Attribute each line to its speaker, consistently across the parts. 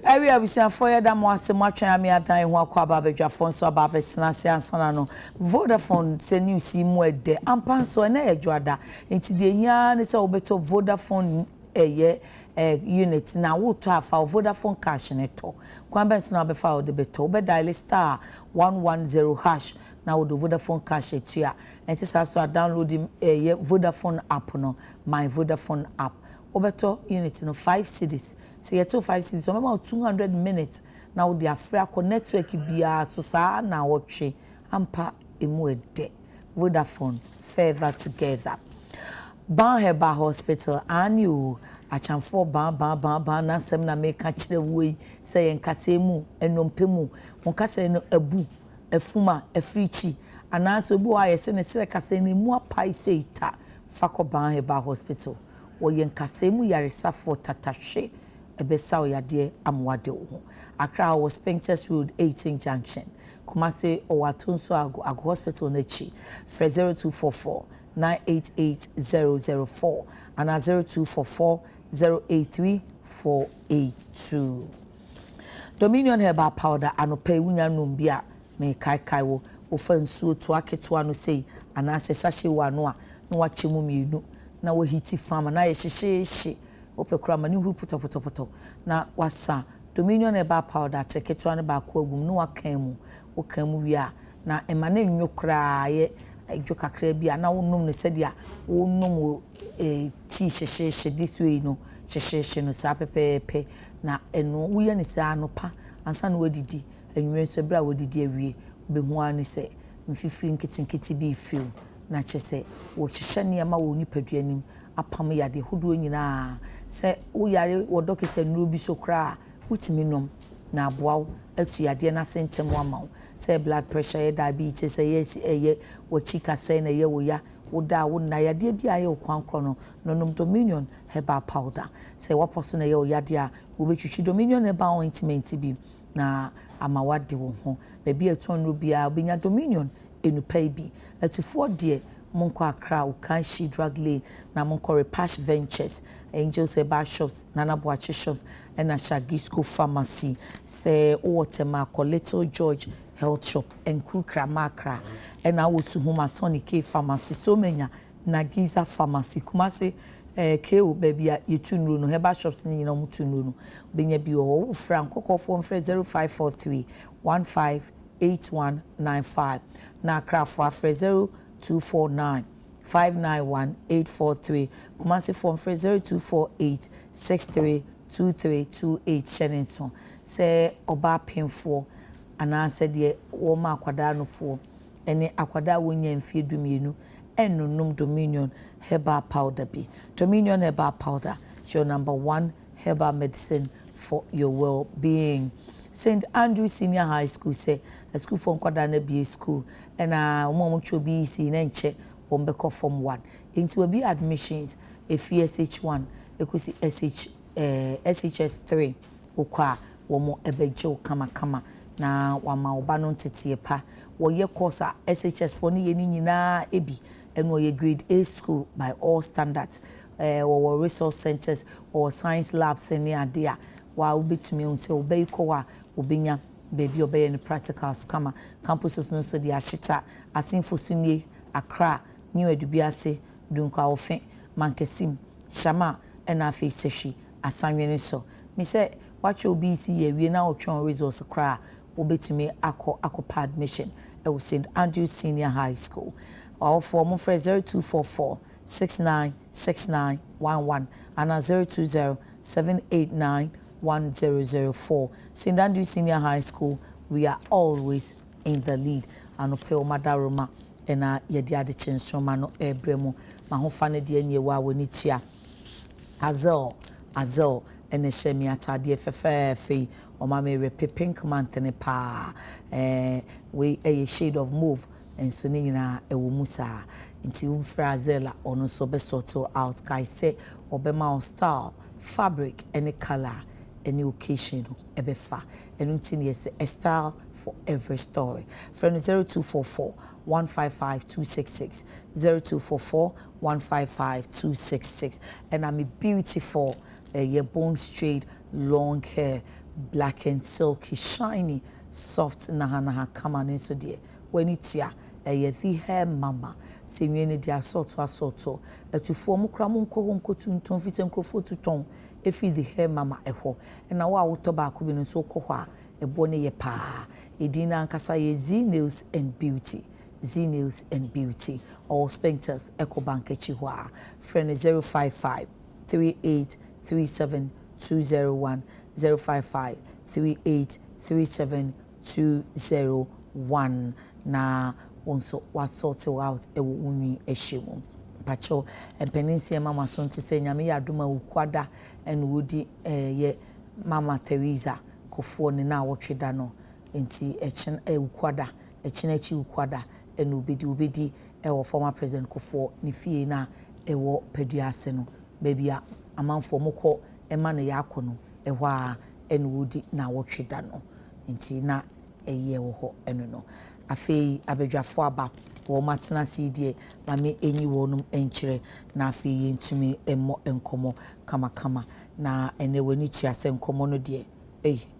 Speaker 1: Area abusua foya da mo ase mo atwan me adan ho akwa babadwafo nso ababetena se ansana no Vodafone se news mu ede ampanso na edwada enti de hia ne se obeto Vodafone unit na wo to afa Vodafone cash neto kwamba nso na befa wo de beto be dial star 110 hash na wo do Vodafone cash etua enti sa so download Vodafone app no my Vodafone app Obeto unit no 5 cities. So you 5 cities. So about 200 minutes. Now the Africa network bia so sa na watch ampa emu ede. Vodafone further together. Banheba Hospital anyu achamfo ban na sem na me ka kire wei say enkase mu enompemu monkase no abu efuma efrichi anaso obi wa yese ne sire kase ni mu apai seita fako Banheba Hospital. Oyen kasemu yaresafo tatashe ebesa oyade amwade wo Accra was Spintex Road 18 Junction Kumase Owatonso Ago Hospital nechi 0244 988004 and 0244 083482 Dominion Herbal Powder anope wunya numbia me kai wo ofansuo to aketo ano sei anase sachet wa no a na wachemu mienu na wo hiti farm na ye hyehyehye opekura mani hu putopotopoto na wasa Dominion Herbal Powder treketo an ba ko agum no wakan mu wo kan mu wi a na emane nwokra ye edwo kakra bia na wo nom ne sedia wo nom ti hyehyehye this way no hyehyehye no sa pepepe na eno wo ye ne sa no pa ansa na wadidi enwe so bra wadidi awie be hu ani se mfifiri nkitinkiti bi fiu na chese wo hyehyɛ niam wo nipadua nim apam yade hodo nyina se wo yare wo dokita nuro bi so kra utimi nom na aboaw atu yade na sentem amaw se blood pressure diabetes wo chika se na ye wo ya wo da wo na yade bi aye kwankro no nom Dominion Herbal Powder se waposo na ye wo yade a wo betwitwi Dominion Herbal ointment bi na amawade wo ho ba bi eton ro bia obenya Dominion enupai bi atufo de monko Accra Ukanshi Drug Lane na monko Repash Ventures Angels Eba Shops Nana Boache Shops and Shagisco Pharmacy se Owotema Little George Health Shop and Krukra Makra and I would to whom Tony K Pharmacy so many Nagiza Pharmacy Kumase KO baby you tunu no Heba Shops ni no mutunu no benya bi o franco call phone 0543 158195 na craft for 0249 591 843 Kumasi phone 0248 632328 Shenenson say oba pinfo ana said ye wo ma akwada no fo ene akwada wonya mfie dumienu enunum Dominion Herbal Powder bi Dominion Herbal Powder your #1 herbal medicine for your well-being. St. Andrew Senior High School say a school for kwada na be school and mo chobi si na nche wo mbeko form 1 into be admissions if SH1 ekusi SHS 3 okwa wo mo ebejo kama na wama oba no tetie pa wo ye course SHS for ni nyina ebi eno ye grade A school by all standards or resource centers or science labs any idea wa obetumi unse obeiko wa obinya baby obey ni practicals kama campuses no so di ashita asinfo sunie Accra New Edubiase Dunkwa Ofen Mankesim Shama ena afi seshi asanwene so me say watch obc ye we na otwon resource kra obetumi akopa admission e wo St. Andrew Senior High School or for mo 0244 696911 and 020 789 1004 St. Andrew Senior High School we are always in the lead anope madaroma ena yedi Adekye Nsroma no ebremu mahofa ne de anyewa woni tua azel ene shemi atade fefefe o ma me repe pink mantene pa we a shade of move and so ni na ewo musa nti umfrazela ono so be sort out kai say obema style fabric any color any occasion ebefa enunti yes a style for every story. Friend 0244 155 266 0244 155 266 and I'm a beautiful your bone straight long hair black and silky shiny soft naha come on in so dear when it's ya the hair mama senior dia sort to form cram ko home ko tunton fi senkrofo tuton efi the hair mama eho and now our tobacco bin so ko a ebone ye pa edina ankasa ye Z Nails and Beauty Z Nails and Beauty or Specters Eco Bank Chihuahua friend 055 3837 201 055 3837 201 na also was sorted out a wuni eshim pacho and peninsia mama son to say nyame ya duma ukwada and woody ye mama Teresa kofo ne na wotweda no enti echen ukwada echi ukwada and ubedi e former president kofo ni fie na e wo peduase no baby a amanfo mokọ ema na yakono e hwa en woody na wotweda no enti na eye wo ho eno no afei abedwafo aba wo matena sidie mame enyi wonum enkyere na afei yentumi emmo enkomo kama na ene wani tuase enkomo no de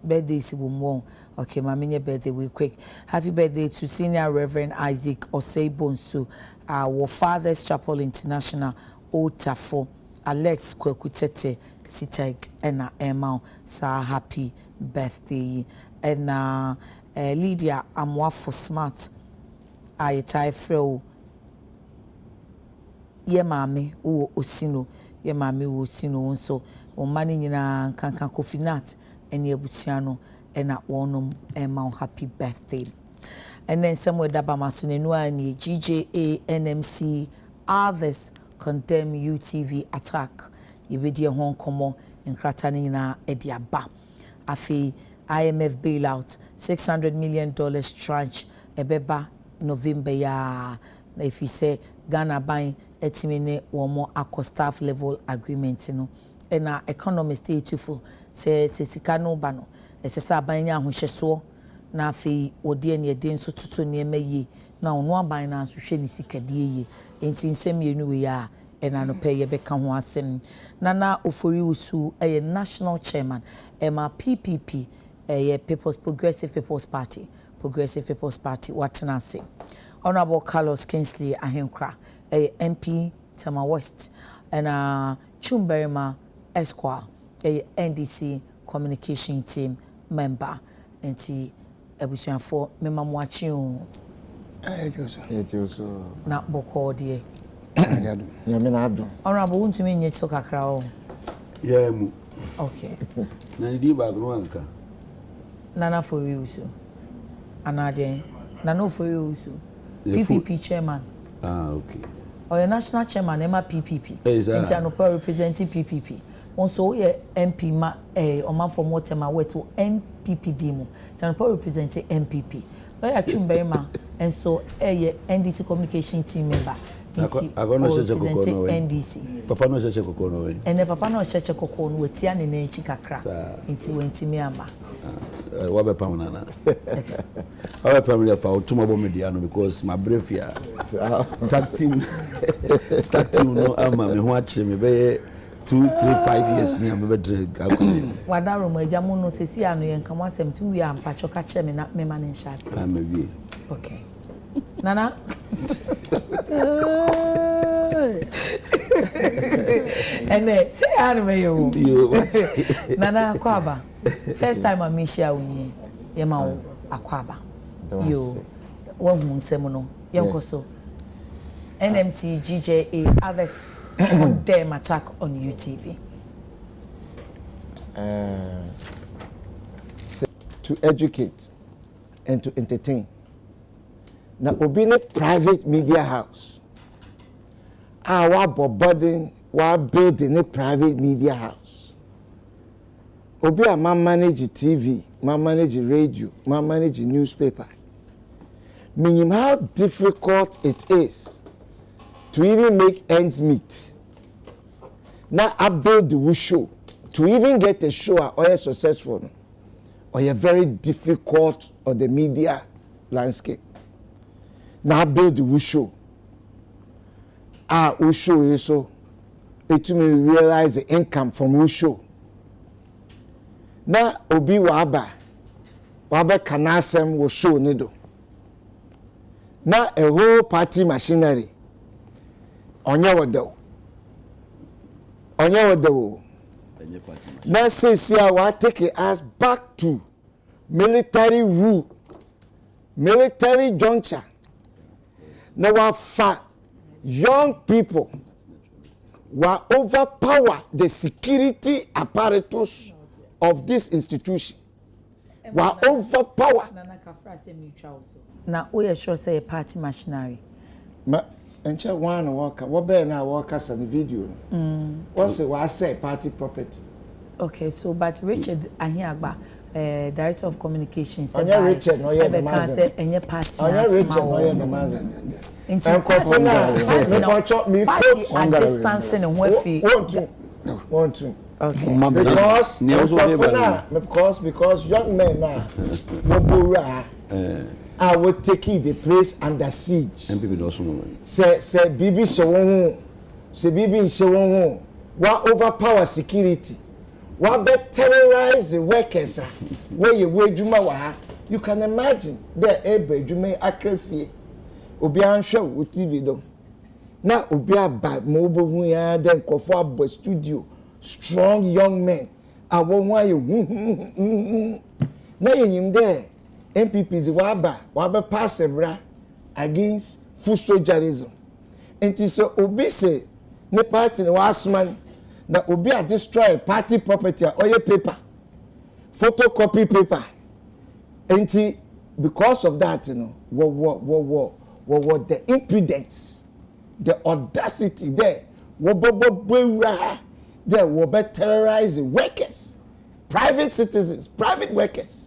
Speaker 1: birthday si wo okay mame nye birthday we quick happy birthday to senior Reverend Isaac Oseibonsu our Father's Chapel International Otafo Alex Kwekutete Siteg ena Emma sa happy birthday and Lydia Amwafo Smart ayetai freo ye mame wo osino ye mame wo osino nso o mani nyina kankan Kofinat ene abusua no ena wonom ema happy birthday and then somewhere dabama so nenu ani GJA NMC others condemn UTV attack yebedi ho nkomo nkrata ne nyina edi aba afi IMF bailout $600 million tranche ebeba November ya na if you say Ghana buying etimene womo akọ staff level agreement no na economist etufu say sika no ba no esesa abanya ahohyeso na afi odi ene eden so tutu ne emayi na ono aban na so hwe ni sikadie ye enti nsem yenu we ya ena no pay ye beka ho asem na ofori usu national chairman ema PPP Progressive People's Party Watenase Honorable Carlos Kingsley Ahenkra MP Tama West and Chumberima Esquire NDC communication team member and ebusian for mema mwachi o na boko die Honorable untumi nye so kakra o
Speaker 2: mu
Speaker 1: okay
Speaker 2: na ndi ba gro anka
Speaker 1: Nana for you so anade Nana for you so PPP chairman
Speaker 2: okay
Speaker 1: or your national chairman Emma PPP and no representing PPP also ye MP ma oman from Waterma West so NPP demo no representing MPP lawyer Chumberima and so NDC communication team member representing NDC
Speaker 2: papa no cheche kokoro no
Speaker 1: and papa no cheche kokoro no wetia ne na echi kakra nti wentimi ama
Speaker 2: wabe pamunana wabe pamule fa utuma bo media no because my brief ya tag team no ama me ho ache me be 2-3-5 years ni am be drag akọ
Speaker 1: wadaro mo ajamu no sesi anu yen kam asem ti wi am pacho ka che me na me ma ne nhyase
Speaker 2: amawie
Speaker 1: okay nana ene say anu me yo nana kwaba first time I meet you uni ye ma wo akwaba yo wo hu nsem no yenko so NMC GJA others condemn attack on UTV
Speaker 3: to educate and to entertain. Now, obine private media house. Our boarding, while building a private media house. Obi a man manage TV, man manage radio, man manage newspaper. Meaning how difficult it is to even make ends meet. Now I build the show to even get a show or successful or a very difficult on the media landscape. Now build the show. Show is so it may realize the income from show. Now obi waba kanasem will show nido. Now a whole party machinery onye wado. Now says here we take us back to military rule, military juncture. Now young people will overpower the security apparatus of this institution. Will overpower.
Speaker 1: Now we are sure say a party machinery.
Speaker 3: And one worker, what better now workers on the video? What's I say party property?
Speaker 1: Okay, so but Richard Ahiagba, Director of Communications,
Speaker 3: said Richard, no, you're the man.
Speaker 1: And your party.
Speaker 3: Richard, no, you're the man.
Speaker 1: And party and distancing and wealthy.
Speaker 3: Want to.
Speaker 1: Okay.
Speaker 3: Because young men now, I would take the place under siege.
Speaker 2: And people also know.
Speaker 3: Say Bibi Shawon, say Bibi Shawon, what overpower security, what be terrorize the workers, where you wage you can imagine there able you may acrefi. Obian show with TV though. Now Obia bad mobile we are then for studio, strong young men. I won't want you. Now you there. MPPs waba pass ebra against full soldierism. And so obi say ne party ne wasman na obi a destroy party property or your paper, photocopy paper. And because of that, you know, what the impudence, the audacity there, there will be terrorizing workers, private citizens, private workers.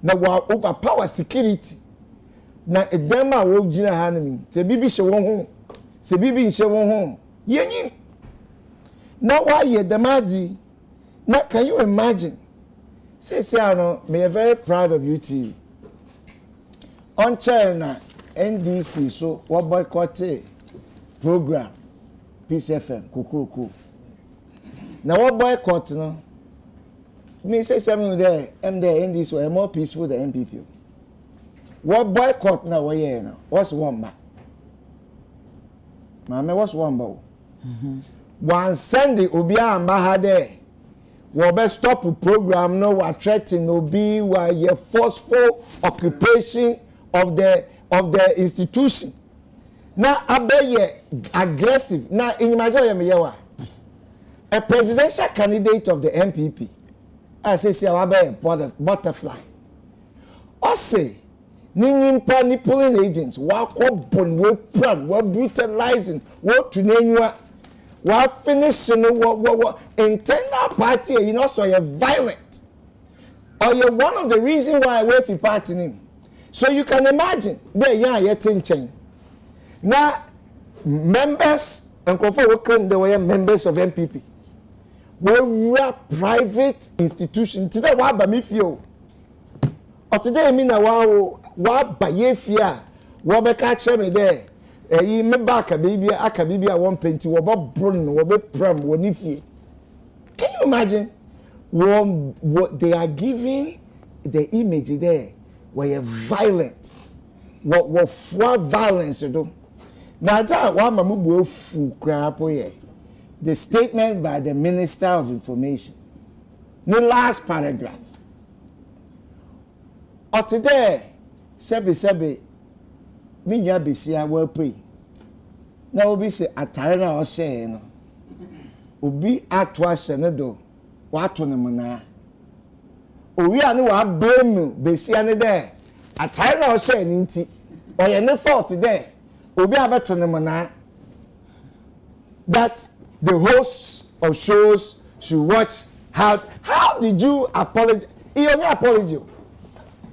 Speaker 3: Now we overpower security. Now a dema wo gina hanimi. Se bibi she won home. Se bibi she won home. Yenyi. Now why ye demazi? Now can you imagine? Say ano, me very proud of you TV. On China NDC so what boycott program Peace FM kukuku. Now what boycott no? Me say something there, in this way, more peaceful than MPP. What boycott now? What's one back? Mama, what's one bow? One Sunday, Ubia and Bahade. We be stop the program. No, we threatening Obi. We a forceful occupation of the institution. Now, abe aggressive. Now, in imagine a presidential candidate of the MPP. I say I be butterfly. I say, ni pulling agents, what brutalizing, what to name what finishing, what internal party, you know, so you're violent. Or you're one of the reasons why I wait for party name. So you can imagine, there yet in chain. Now, members, and they were members of MPP. We are private institution. Today, what about me feel? Or today, I mean, what by ye fear? What be catch me there? You me back a baby, I want paint you about brun, what be pram, what if ye? Can you imagine what they are giving the image there? Where violent, what for violence you do? Now that one mamu full crap here. The statement by the Minister of Information. The last paragraph. Or today, sebi, minya bisia well pay. Now obi say atarena o share no. Obi atwa hye ne do. Wato ne mona. Owi ane wa blame besia ne there. Atarena o share ni nti. Oye ne fault there. Obi abeto ne mona. That the hosts of shows should watch how did you apologize? You only apology.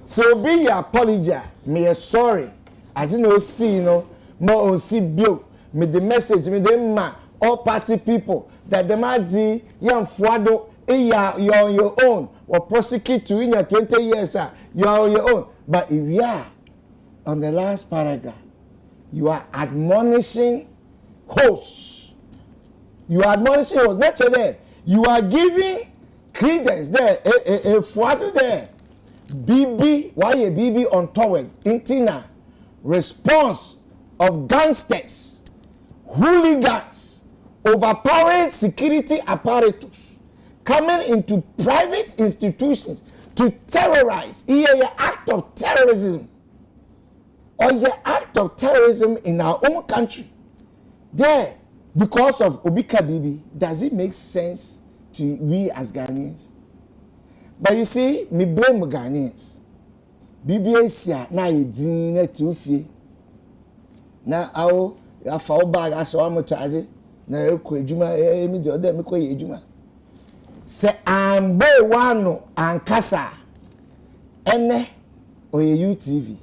Speaker 3: So be your apology. Me sorry. As you know, see, you know, more on see bill. Me the message, me the man, all party people that the maji young fuado you're on your own, or prosecute you in your 20 years, you're on your own. But if you are on the last paragraph, you are admonishing hosts. You are admonishing hosts. Not there. You are giving credence there. A father there. BB, why a BB on toward? Intina. Response of gangsters, hooligans, overpowering security apparatus, coming into private institutions to terrorize. An act of terrorism. Or the act of terrorism in our own country. There, because of Obika Bibi, does it make sense to we as Ghanaians? But you see, me blame Ghanaians. Bibi Asia na yedine tufi. Na awo afa oba aso amu charge na ekọ ejuma emi de ode me kọ ejuma. Se ambe wano ankasa ene oye UTV.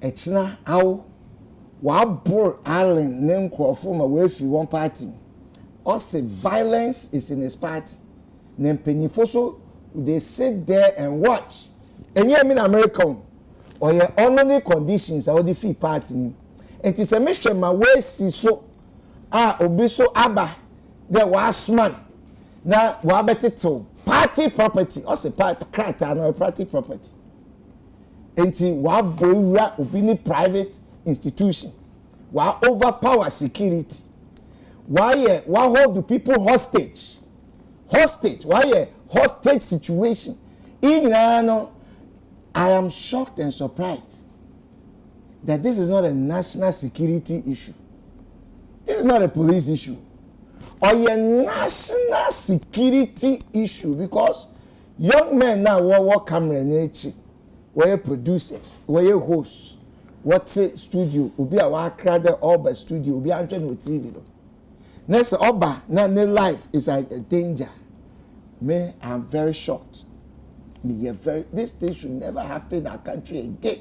Speaker 3: Echina awo wa bor Allen ne nkrofo ma we fi one party. Also violence is in his party. Ne mpanifo so they sit there and watch. And you mean American or your only conditions or the fee party. It is a mission my way see so obiso aba there was man. Now wa better to party property also part no party property. Enti wa boura obini private institution. Wa overpower security. Why hold the people hostage? Hostage. Why hostage situation? I am shocked and surprised that this is not a national security issue. This is not a police issue. Or a national security issue because young men now work camera nature, where producers, where hosts, what's a studio, will be a crowd Oba studio, will be on TV. Next Oba, now life is a danger. Me, I'm very shocked. This thing should never happen in our country again.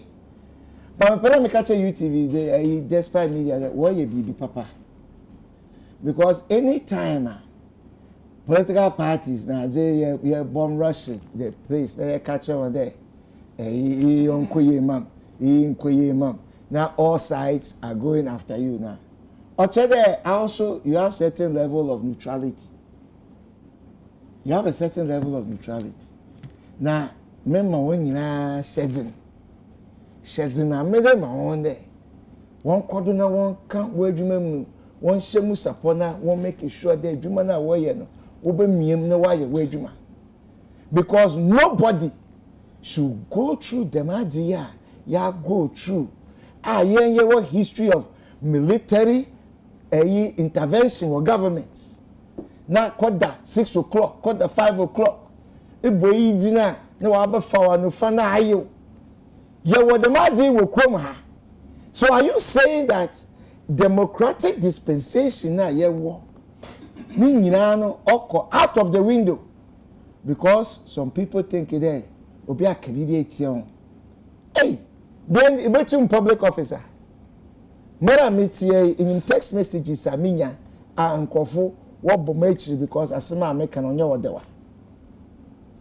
Speaker 3: But when I catch a UTV, they despite media, why you be papa? Because anytime political parties now they bomb rushing the place, they catch one there. Now all sides are going after you now. Also, you have certain level of neutrality. You have a certain level of neutrality. Now, remember when you are shedding, I made them on there. One cordona, one can't wear you, one shemu sapona, one make sure that you man are wearing, open me no why you wear you. Because nobody should go through them idea, ya go through. What history of military intervention or governments. Now, quarter 6 o'clock, quarter 5 o'clock. Iboyi dina na waba fawa no fana ayo. Ye wo the mazi wo krom ha. So are you saying that democratic dispensation na ye wo ni nyina no oko out of the window because some people think there obi akabibi etion. Hey, then ibetum public officer. Mara metie in text messages aminya ankofo wo bomechi because asema American onye wodewa.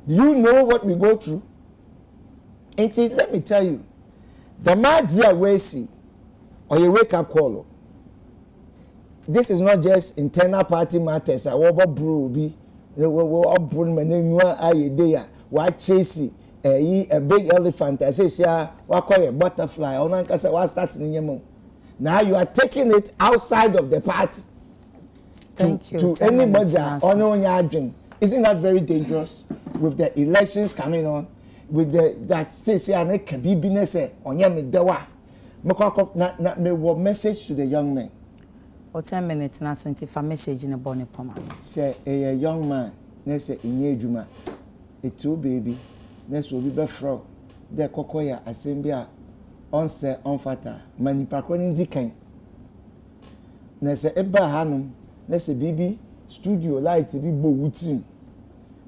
Speaker 3: Do you know what we go through? And let me tell you, the Madia Wesi or a wake up call. This is not just internal party matters. I will be chasing a big elephant. I say, what call a butterfly? Now you are taking it outside of the party.
Speaker 1: Thank you.
Speaker 3: To anybody on your dream. Isn't that very dangerous? With the elections coming on, with that says I can be business on your dewa. Me what message to the young men?
Speaker 1: Or 10 minutes now 25 message in a bonny poma.
Speaker 3: Say a young man, next in ye juma, a two baby, next will be befro, the cocoya assembia on se on fata, manipacronin zikan. Next a hanum, next a baby. Studio light be bo wutim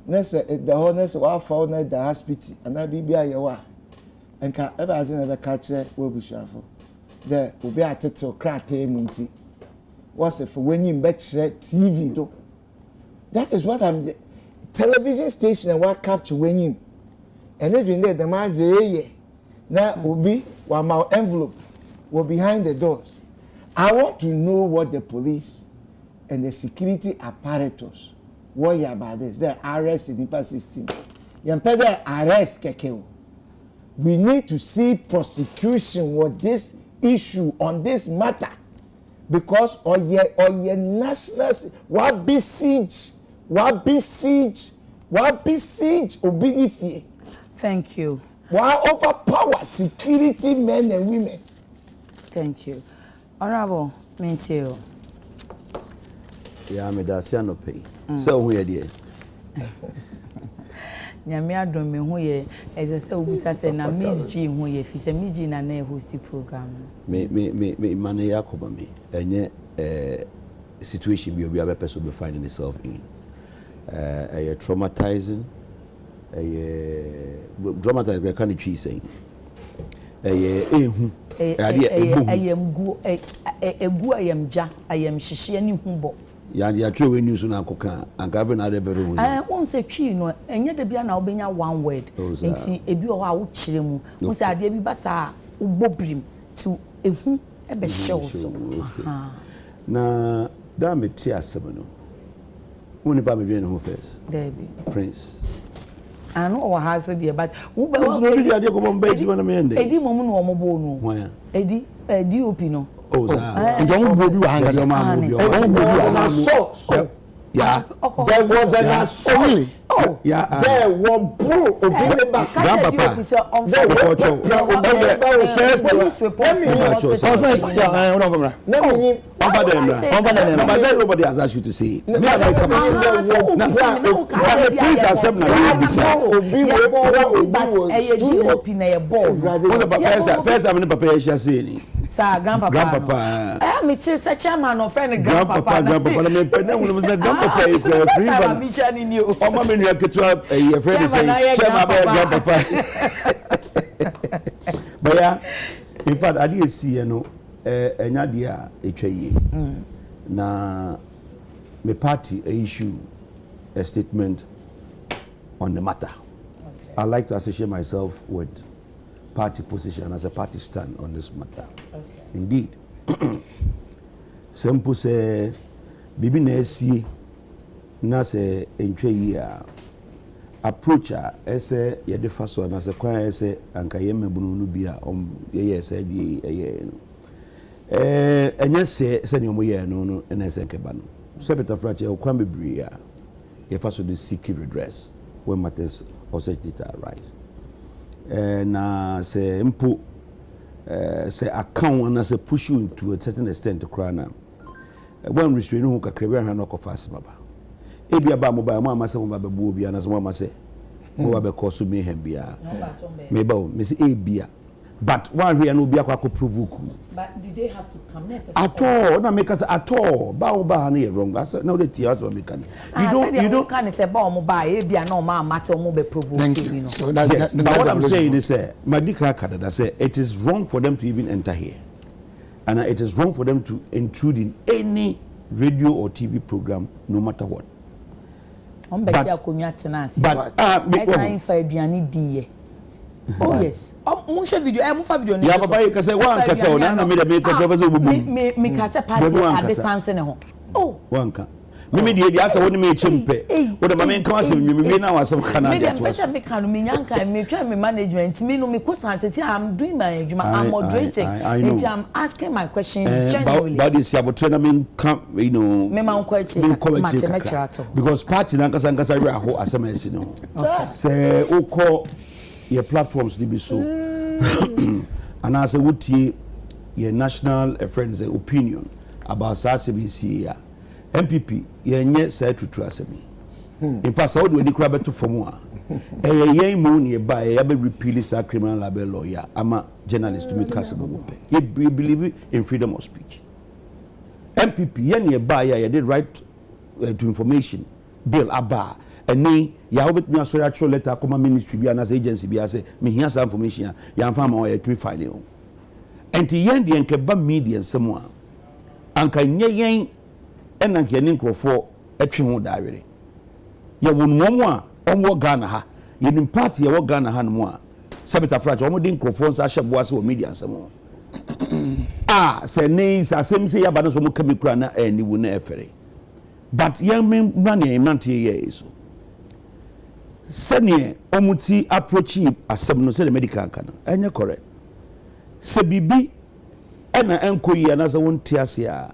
Speaker 3: nese the honest wa fa na the hospital ana bibia yewa enka ebe azin ebe ka kire we bushafo there obi ateto krata emunti what's it for when you bet TV do that is what I'm television station and what capture when you and even there the man say now will be while my envelope were behind the doors. I want to know what the police and the security apparatus worry about this. The arrest in the 16. Yampede arrest kekeo. We need to see prosecution with this issue on this matter because or ye national what besiege obinifie.
Speaker 1: Thank you.
Speaker 3: Why overpower security men and women?
Speaker 1: Thank you. Honorable Mentio.
Speaker 2: Yeah, me da sia no pay. So who ye there?
Speaker 1: Nyame adom me ho ye ezese obisa se na Miss G ho ye fi se Miss G na na host program.
Speaker 2: Me man Yakoba me. Enye situation bi obi abepeso be finding himself in. Traumatizing. Traumatized we can tree saying. Ehu.
Speaker 1: Egu ayamja ayam hihye ni hubo.
Speaker 2: Ya true news na akoka anka be na de bere ho.
Speaker 1: Won say twi no enye de bia na obenya one word. Nti ebi o ha wo kire mu. Won say ade bi basa ubobrim to ehu e be hyew so.
Speaker 2: Na da me ti asem no. Woni ba me wie no first.
Speaker 1: Debi.
Speaker 2: Prince.
Speaker 1: Ano o ha so de but wo be
Speaker 2: wo no bi ade ko mo mba ji na me ende.
Speaker 1: Edi mom no mo bo no.
Speaker 2: Hwan?
Speaker 1: Edi DOP no.
Speaker 2: Oh,
Speaker 3: and don't go do hang
Speaker 2: yeah.
Speaker 3: There was an assault.
Speaker 2: Oh, yeah.
Speaker 3: There were bro grandpapa. Nobody has asked you to say it. First time in Papa saying
Speaker 1: Sir, grandpapa. Me tell say chairman of friend grandpapa.
Speaker 2: Grandpapa, me pena when was grandpapa is free man. Oma me nua ketua your friend say chairman grandpapa. But yeah, in fact, I did see no enya dia etwa yi. Na me party issue a statement on the matter. Okay. I like to associate myself with party position as a party stand on this matter. Okay. Indeed. Simple say bibi na esi na say entwe yi a approach a ese ye de faso na say kwan ese anka ye mabunu no bi a ye ese di no enye se ne omo ye no na ese nkeba no so better frache o kwan bebri a ye faso de seek redress when matters of such data arise. Na say impo say account and say push you into a certain extent to cry now. When restraining who kakrewe han no fast baba. Ebi aba mobile mo amase mo ba bebu obi ana so mo amase mo ba be cause me hem bia. Me ba o me say ebia. But one here no be akwa provoke.
Speaker 1: But did they have to come necessarily?
Speaker 2: At all, na make us at all. Ba na wrong. I said no the tears we make. You don't can say ba mo ba e bia na ma amase mo be provoke you know.
Speaker 3: So
Speaker 2: yes, but what I'm saying is Madika Kadada say it is wrong for them to even enter here. And it is wrong for them to intrude in any radio or TV program no matter what.
Speaker 1: Oh yes. Mo share video. Mo fa video.
Speaker 2: Ya papa you say one kasa o na me dey kasa be so bubu.
Speaker 1: Me kasa party at distance ne ho. Oh.
Speaker 2: One ka. Me dey dey asa woni me chimpe. Wo de mama nka asem me na wasem kana get to.
Speaker 1: Me dey me kan me nyanka me try me management me no me question say I'm doing my ejuma I'm moderating and I'm asking my questions genuinely.
Speaker 2: But this yabotre na me come you know.
Speaker 1: Me man ko echi
Speaker 2: because party na nkasa we aho asem esi no. Say ukọ your platforms to be so and as a would your national friends opinion about SACBC MPP yenye say to trust me in fact how do we grab to form one yen money by a repeal sa criminal libel lawyer ama journalist to make us you believe in freedom of speech MPP yen by ya did right to information bill aba any ya obet me asori actual letter come ministry bi and as agency bi say me hear some information ya mfa ma to file o enti yen de nke ba media nsem a anka nye yen enanke ne nkrofo atwe ho daawere ye won momo a onwo Ghana ha ye nim party ye wo Ghana ha no mo a sebeta frage omo din krofon sa hye boase o media asemo se nei sa asem se ya ba no so mo kamikura na ani wu na efere but ye men nane nante ye so sene omuti approach asem no se the medical kan enye correct se bibi ena enkoyi na se wonti ase a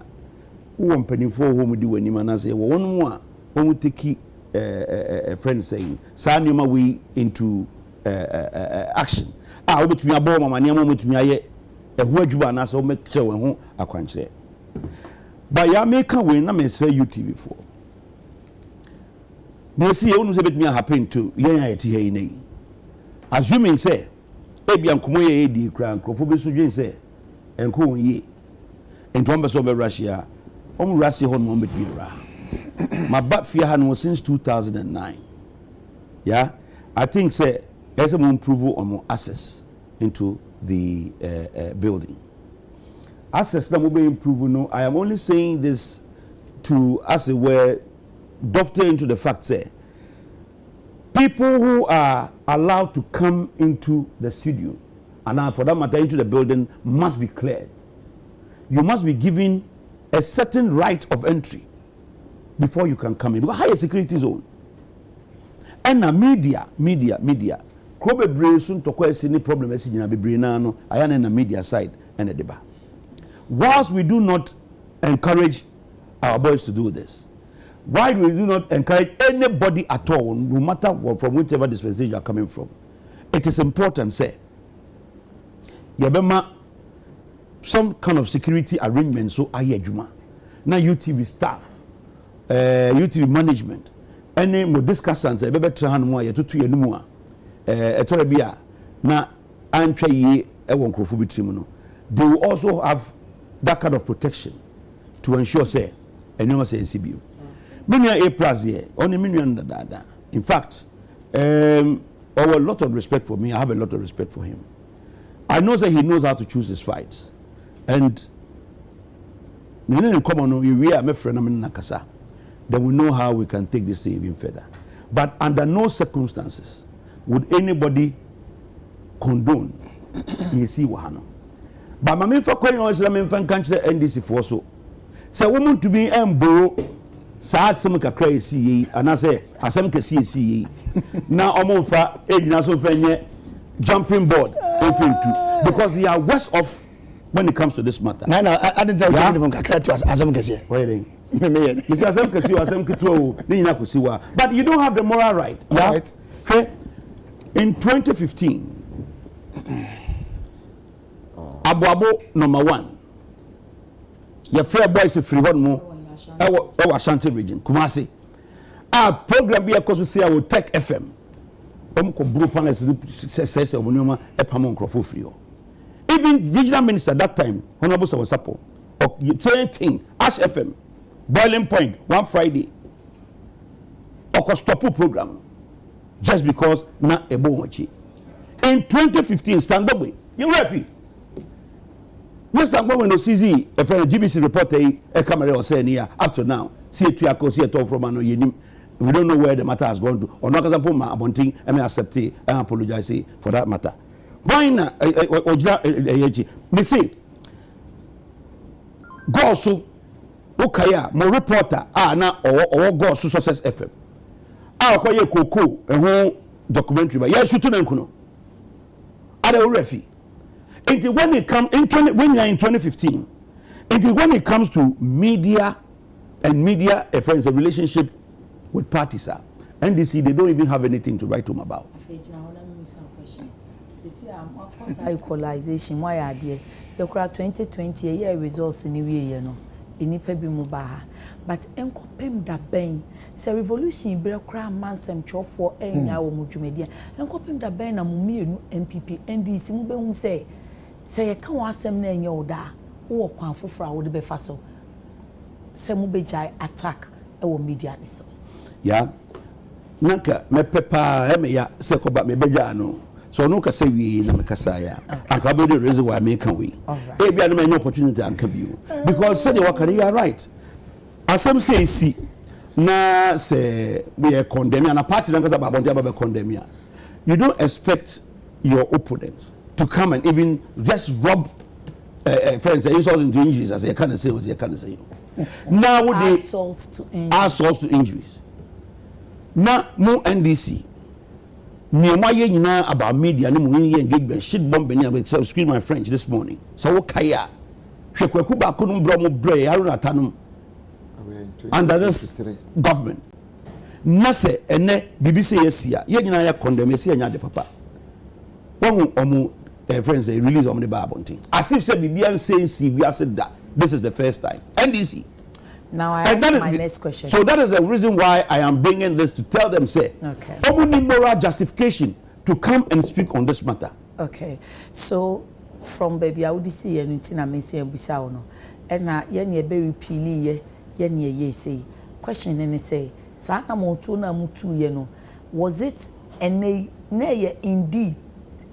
Speaker 2: wo mpanifo ho mu di wani na se wo wonu mu a omuteki friends saying sanima we into action obetumi abo mama ne omutumi aye ehu adwuba na se o make sure we ho akwankyere ba ya make we na me say UTV for na si ye unu se betumi happen to yen ayeti he nei assuming say ebi ankomo ye edi kra nkrofo be so dwen say enko ye entombe so be Russia Russia ho no betumi ra my back fear had since 2009 yeah I think say there's some improve on more access into the building access that will be improved. No, I am only saying this to as it were dovetail into the fact say people who are allowed to come into the studio and for that matter into the building must be cleared. You must be given a certain right of entry before you can come in. Higher security zone. And the media. Kobe Brayson to quite any problem as in a Bibrinano, I am in the media side and a deba. Whilst we do not encourage our boys to do this, why do we do not encourage anybody at all, no matter what, from whichever dispensation you are coming from? It is important, say, Yabema, some kind of security arrangement, so ayejuma. Now UTV staff, UTV management, any more discussants, a better than more, you to you more, a torabia, na antwe ye, a one crofubitimono. They will also have that kind of protection to ensure, say, and you must say CBU. Many A plus here, only million dada. In fact, a lot of respect for me. I have a lot of respect for him. I know that he knows how to choose his fights, and in common, we are my friend. I'm in Nakasa. Then we know how we can take this thing even further. But under no circumstances would anybody condone you see wahano. But my main for calling us the main fan country NDC for so. So woman to be borrow sad some crazy and I say asem see now omonfa ejina so fenye jumping board because they are worse off when it comes to this matter. No, I didn't tell you from kakra to asem kese. Waiting. But you don't have the moral right. Yeah? Right. Okay. In 2015, Abuabo #1, your fair boys to free one more. Our Ashanti region, Kumasi. Our program be a cause we say I will take FM. Even regional minister that time, Honorable Sawasapo, same thing, Ash FM, Boiling Point, one Friday, Okostopu program, just because na ebowachi. In 2015, stand up, you refi. Mr. Ngwe no CZ, a GBC reporter, a camera or saying here up to now. See a triaco, see a talk from an we don't know where the matter has gone to. Or not example, my abonting, I may accept it and apologize for that matter. Why not? Me say, go so, okay, more reporter, na or go so success FM. Quite cocoa, a whole documentary, but yes, you to know. Ada refi. Until when it comes in 2015, until when it comes to media and media friends, a relationship with Partisan, NDC, they don't even have anything to write home about.
Speaker 1: Equalization, why are there? You crack 2020 a year results in the way, you know. Inipa bi mu ba but enkopem da ben se revolution bre kra mansem chofo enya wo mudwumedia enkopem da ben na mumienu MPP NDC mu behun se ye ka wasem na enya oda wo kwan fofora wo de be fa so se mu bejai attack e wo media ni so
Speaker 2: ya nanka me pepa e me ya se ko ba me beja no so no ka say we na me kasa ya anka be the reason why me can we e bia no me opportunity anka bi because say the work you are right asem say si na say we are condemning and a party that about condemn you. You don't expect your opponents to come and even just rub friends say insult into injuries as you can't say. Now would they assault to injuries. Now more NDC. Niema ye nyina about media no mu engagement shit bombing excuse my French this morning. So what kaya hwekwaku ba ko no bro mo bre Haruna Tanom under this government. Na se ene BBC yesia ye nyina ya condemn yesia nya de papa. When omo friends they release on the Bible thing. As if say Bibian say we said that this is the first time. NDC.
Speaker 1: Now I ask my next question.
Speaker 2: So that is the reason why I am bringing this to tell them say
Speaker 1: okay.
Speaker 2: Only moral justification to come and speak on this matter.
Speaker 1: Okay. So from baby I would see anything I may say bisa no. And na ye ne be repeal ye ne ye say question and say sa na mo to na mutu ye no was it ene na ye indeed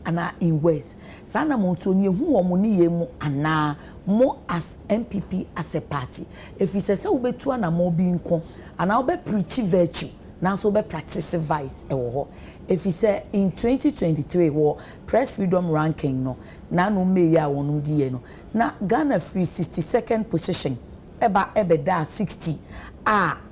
Speaker 1: ana in ways sana monto ni hu omo ni ye mu ana mo as MPP as a party if you say we betu ana mo bi nko ana we be preach virtue na so be practice vice e wo ho if you say in 2023 wo press freedom ranking no na no me ya wonu di ye no na Ghana free 62nd position ebe da 60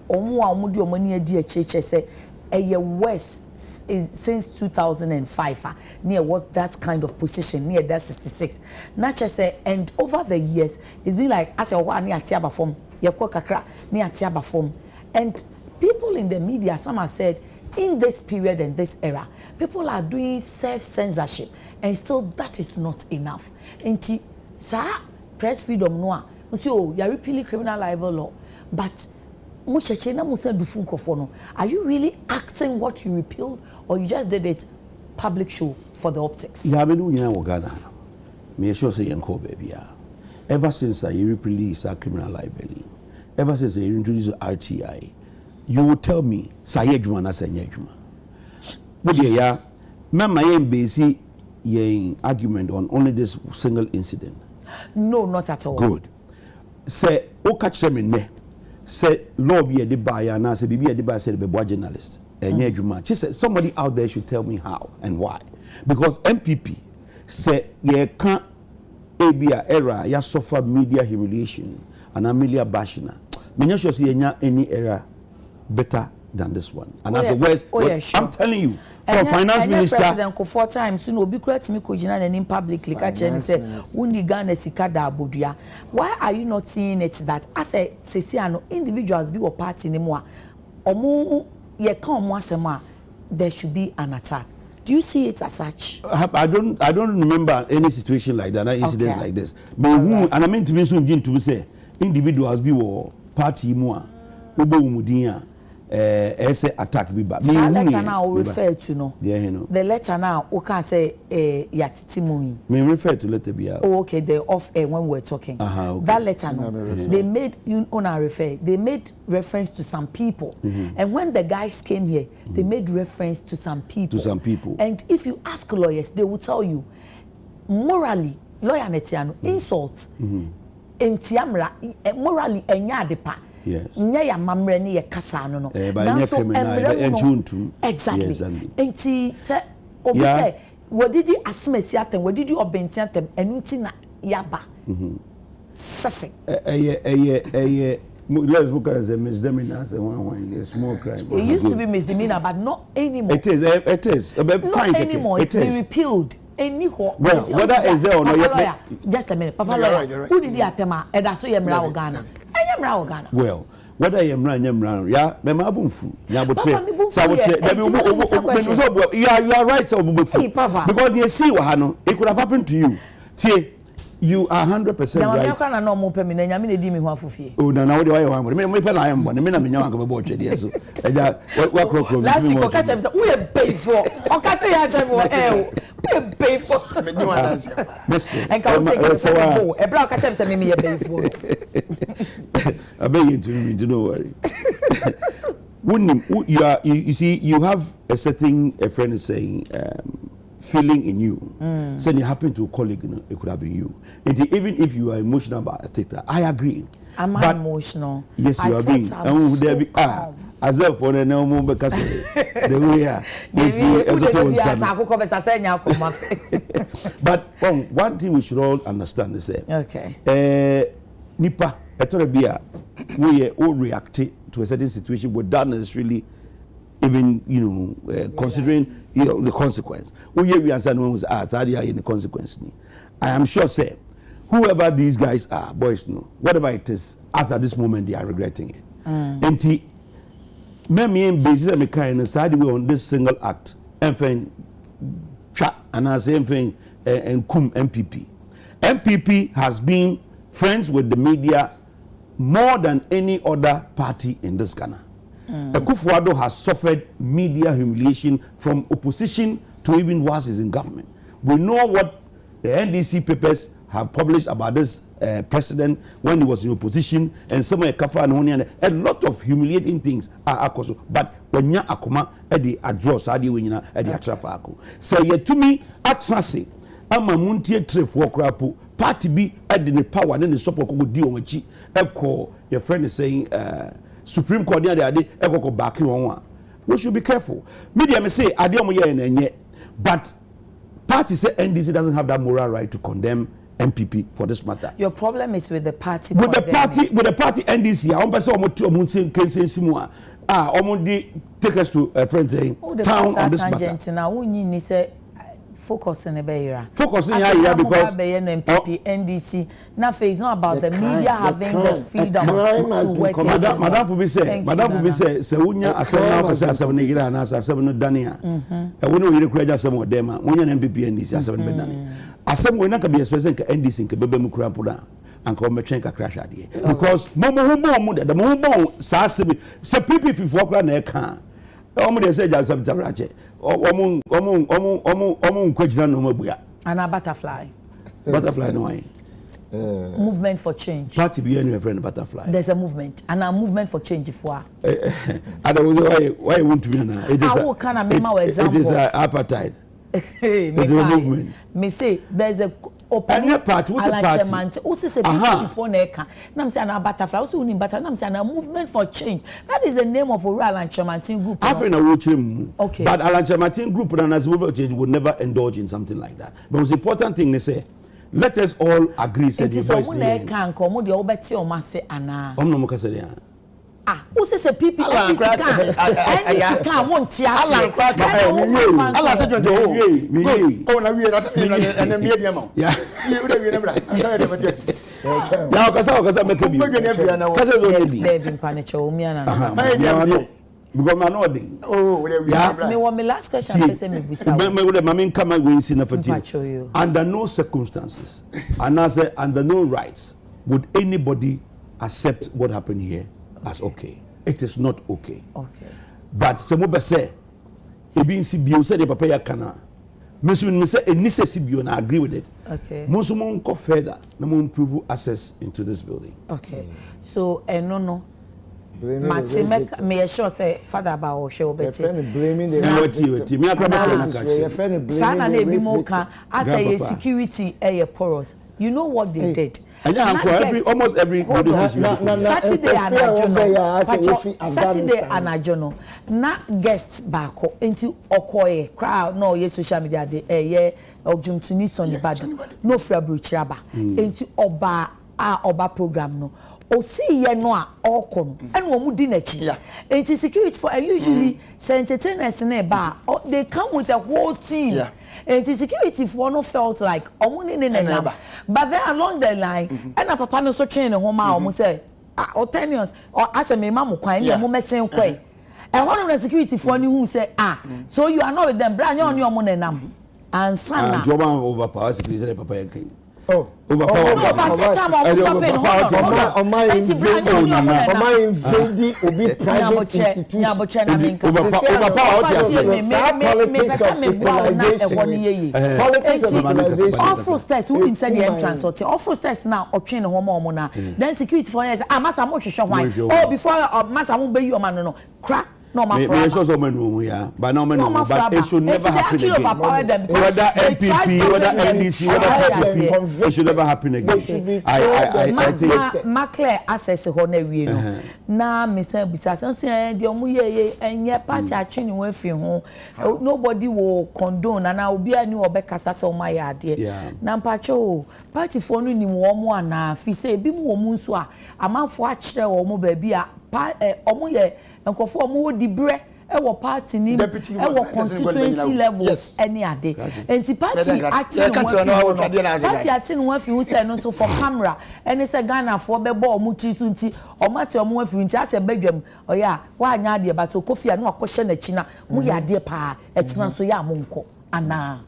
Speaker 1: omo di omo ni adi echeche say a West since 2005 near what that kind of position near that 66 not just say and over the years it's been like as a one near tiaba form kakra near tiaba form and people in the media some have said in this period and this era people are doing self-censorship and so that is not enough and sa press freedom no so you repealing criminal libel law but are you really acting what you repealed or you just did it public show for the optics?
Speaker 2: Yeah, I mean, Ghana. Me sure say yanko baby. Ever since I released our criminal libel, ever since I introduced RTI, you would tell me say juma na say juma. But yeah, mama yen basi yen argument on only this single incident.
Speaker 1: No, not at all.
Speaker 2: Good. Say o catch them in me. Say law be a debaya and I say be a debaya said be journalist. She said somebody out there should tell me how and why. Because MPP say ye can't be a error, ya suffer media humiliation and amelia bashina. Me sure see any error better than this one. And as the West, sure. I'm telling you, from finance minister
Speaker 1: president ko 4 times no be correct me ko jina na publicly ka chen say uni Ghana sika da abodua. Why are you not seeing it that as a sesiano individuals be or party ni mo omo ye kan omo asema there should be an attack? Do you see it as such?
Speaker 2: I don't remember any situation like that, any incidents like this. But who, and I mean to be so to say individuals be or party mo obo umudiya essay attack be back.
Speaker 1: The letter now refer to no. The letter now we can say yatiti mumi.
Speaker 2: Me refer to letter be out.
Speaker 1: Oh, okay, they off air when we're talking.
Speaker 2: Okay.
Speaker 1: That letter now they made you refer. They made reference to some people, and when the guys came here, they made reference to some people. And if you ask lawyers, they will tell you morally, lawyer netiano insults. Entiamra morally enya depa.
Speaker 2: Yes.
Speaker 1: Nya mamre ni ye kasa no no. Exactly. Enti se obi say what did you asmesi atem what did you obenti atem enuti na yaba. Sase.
Speaker 2: Let's look at the misdemeanor as a small crime.
Speaker 1: It used to be misdemeanor but not anymore.
Speaker 2: It is.
Speaker 1: Not anymore. It's been repealed. Well,
Speaker 2: whether is there or not,
Speaker 1: just a minute. Papa lawyer, who did you atema? Edaso yemra Ghana. Ghana.
Speaker 2: Well, whether yemra, yeah, memabunfu. You are right, so because you see what it could have happened to you. See, you are 100% right. Oh, no, what do I want? Me pen I am one. Me na me nyama ko bo chede so. Eja what
Speaker 1: last week oka tell me we pay for. Oka say ya tell me we pay for. Me no answer. And can say go. E bra oka tell me me pay for.
Speaker 2: I beg you to don't worry. You see, you have a certain friend is saying feeling in you. Saying it happened to a colleague, you know, it could have been you. And even if you are emotional about a thing, I agree.
Speaker 1: Am I emotional?
Speaker 2: Yes, you are being. As if for the no more because the way but one thing we should all understand is that
Speaker 1: okay.
Speaker 2: Nipa etorabia we all react to a certain situation without necessarily even considering the consequence. We answer no one was asked in the consequence. I am sure say whoever these guys are, boys know whatever it is after this moment they are regretting it. And me and basis me kind side we on this single act and chat and I same thing and kum MPP has been friends with the media more than any other party in this Ghana. Akufo-Addo has suffered media humiliation from opposition to even whilst he's in government. We know what the NDC papers have published about this president when he was in opposition, and some a lot of humiliating things are also. But when ya akoma the address adi wenyina the atrafako. So ye to me atrase ama muntie trefo krapo party bi edi ne power ne support ko di onchi eko your friend is saying Supreme Court dey ade eko ko back won. We should be careful. Media me say ade omo ye na enye, but party say NDC doesn't have that moral right to condemn MPP for this matter. Your problem is with the party. With the party NDC. I want to say take us to a friend thing. Town on this matter. Now we need to focus on the Beira. Focus on here because MPP NDC. Now it's not about the media having the freedom to work. Madam Fubi say unya asema kwa asema nigira na asema no dania. We no yire kura just asema dem unya MPP NDC asema no dania. Asema we na ka be expressing ka NDC nke bebe mu kura mpoda anka o metwen ka crash ade. Because momo humbo the momo sa asemi se PPP fo kura na e kan. They say Jabarache. And a butterfly. Butterfly, no way. Movement for change. Party be anyway, friend, butterfly. There's a movement, and a movement for change. I don't know why you want to be now. It is an appetite. It is a movement. Me say there's a open party. What's a party? What's a people before neka? Nam say na butterfly. What's unim butterfly? Nam say na movement for change. That is the name of a Alan Chamantin group. I think I will change. Okay. But Alan Chamantin group and as movement for change would never indulge in something like that. But the most important thing they say, let us all agree. Said the voice. It is a can come. Odi obeti o mase ana. No mo kase dia. Ah, who says a people can won't tear Allah said oh na we na me dia ma yeah you dey we never say dem just now kasa make be kasa zo dey be panicho mi ana because man no dey oh we ask me one my last question I say me bisa me come we see na for you under no circumstances and I say under no rights would anybody accept what happened here as okay. It is not okay. Okay. But Semoba say, Ebin Sibio said the papa kana. Muslim say Enise Sibio na agree with it. Okay. Muslim go further, no improve access into this building. Okay. So no. Maximek me sure say father about o she obeti. Blaming the me akra sana na ebi mo kan as security porous. You know what they did. And almost every Saturday anajono na guest back into okoye crowd no ye social media de ojumtuni son bad no February chaba into oba program no o see ye no a okono and wo mu di na chi into security for usually entertainers na ba they come with a whole team. And the security for no felt like but then along the line and a papa no so train home almost say or 10 years or as a mama kwai no messing kwai and one of the security for who say so you are not with them brand on your money nam and sana overpower security papa overpower now or train home then security for yes master mo hwehwe why oh before master mo be you man no cra
Speaker 1: no ma
Speaker 2: me sure so many yeah but now but it should never happen again whether MPP whether NDC whether it should never happen again I think
Speaker 1: Maclear access ho na wie no na mesa bisa say de omu ye enye party atwene ho afi ho nobody will condone na obi ani obekasa say o ma ya ade na mpacho party for no ni wo mo ana fi say bi mu wo mu nso a amanfo a kire wo mo ba bi a omu ye nkofo omu wo di bre ewo party ni ewo constituency level any ade enti party acting one fi say no so for camera any say Ghana for be ball mu tri so nti o mate o mu afi nti ase badwam o ya wa anya ade ba to kofi na akɔhye na china mu ya ade pa e china so ya mo nko ana.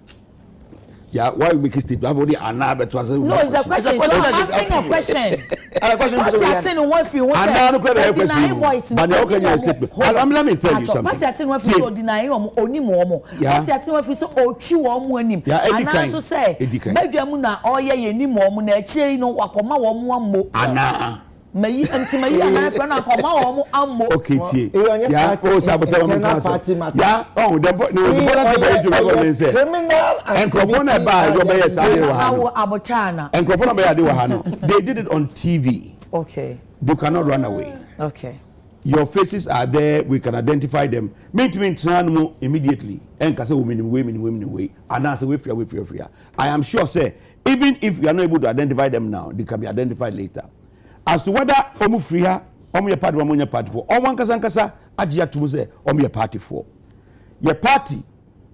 Speaker 2: Yeah, why we make it stupid? I've already another but
Speaker 1: no, it's a question. I'm asking a question.
Speaker 2: And a question.
Speaker 1: Party acting one for one.
Speaker 2: I'm not going to deny boys. But let me tell you something.
Speaker 1: Party acting one for deny only more. Party acting one for so ochi one him. And I also say, bedroom na oh yeah ni more na eche no wakoma one mo. Ana. May anti may ana fa na koma wo ammo.
Speaker 2: Okay tie. Yeah, oh saboteur mo party matter. Yeah, oh the important say criminal and corona by your be say
Speaker 1: abotana.
Speaker 2: And corona by dey wa no. They did it on TV.
Speaker 1: Okay.
Speaker 2: You cannot run away.
Speaker 1: Okay.
Speaker 2: Your faces are there, we can identify them. Mean tran immediately. And kase women way. And answer we free. I am sure say even if we are not able to identify them now, they can be identified later. As to whether omu freeha omu ye party omu ye party for omu ankasa agia to say omu ye party for your party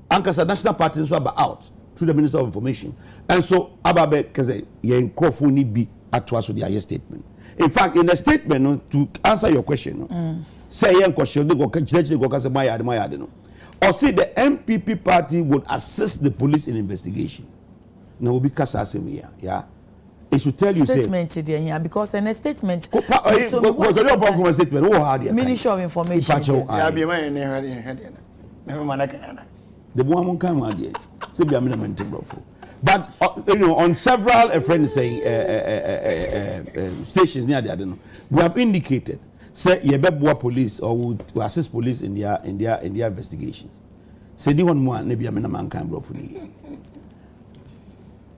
Speaker 2: ankasa national party so about out through the Minister of Information and so ababe kase ye nkofo ni bi atwa so their statement. In fact, in the statement to answer your question say ye nkosho de go kase mayade no or say the MPP party would assist the police in investigation. Now will be kasa asem here yeah. It should tell you
Speaker 1: statement there here because in a statement Ministry of Information
Speaker 2: the one come on there say be but on several friends saying stations near there I don't know we have indicated say yebeboa police or would assist police in their investigations say the one more maybe amena man kan bro for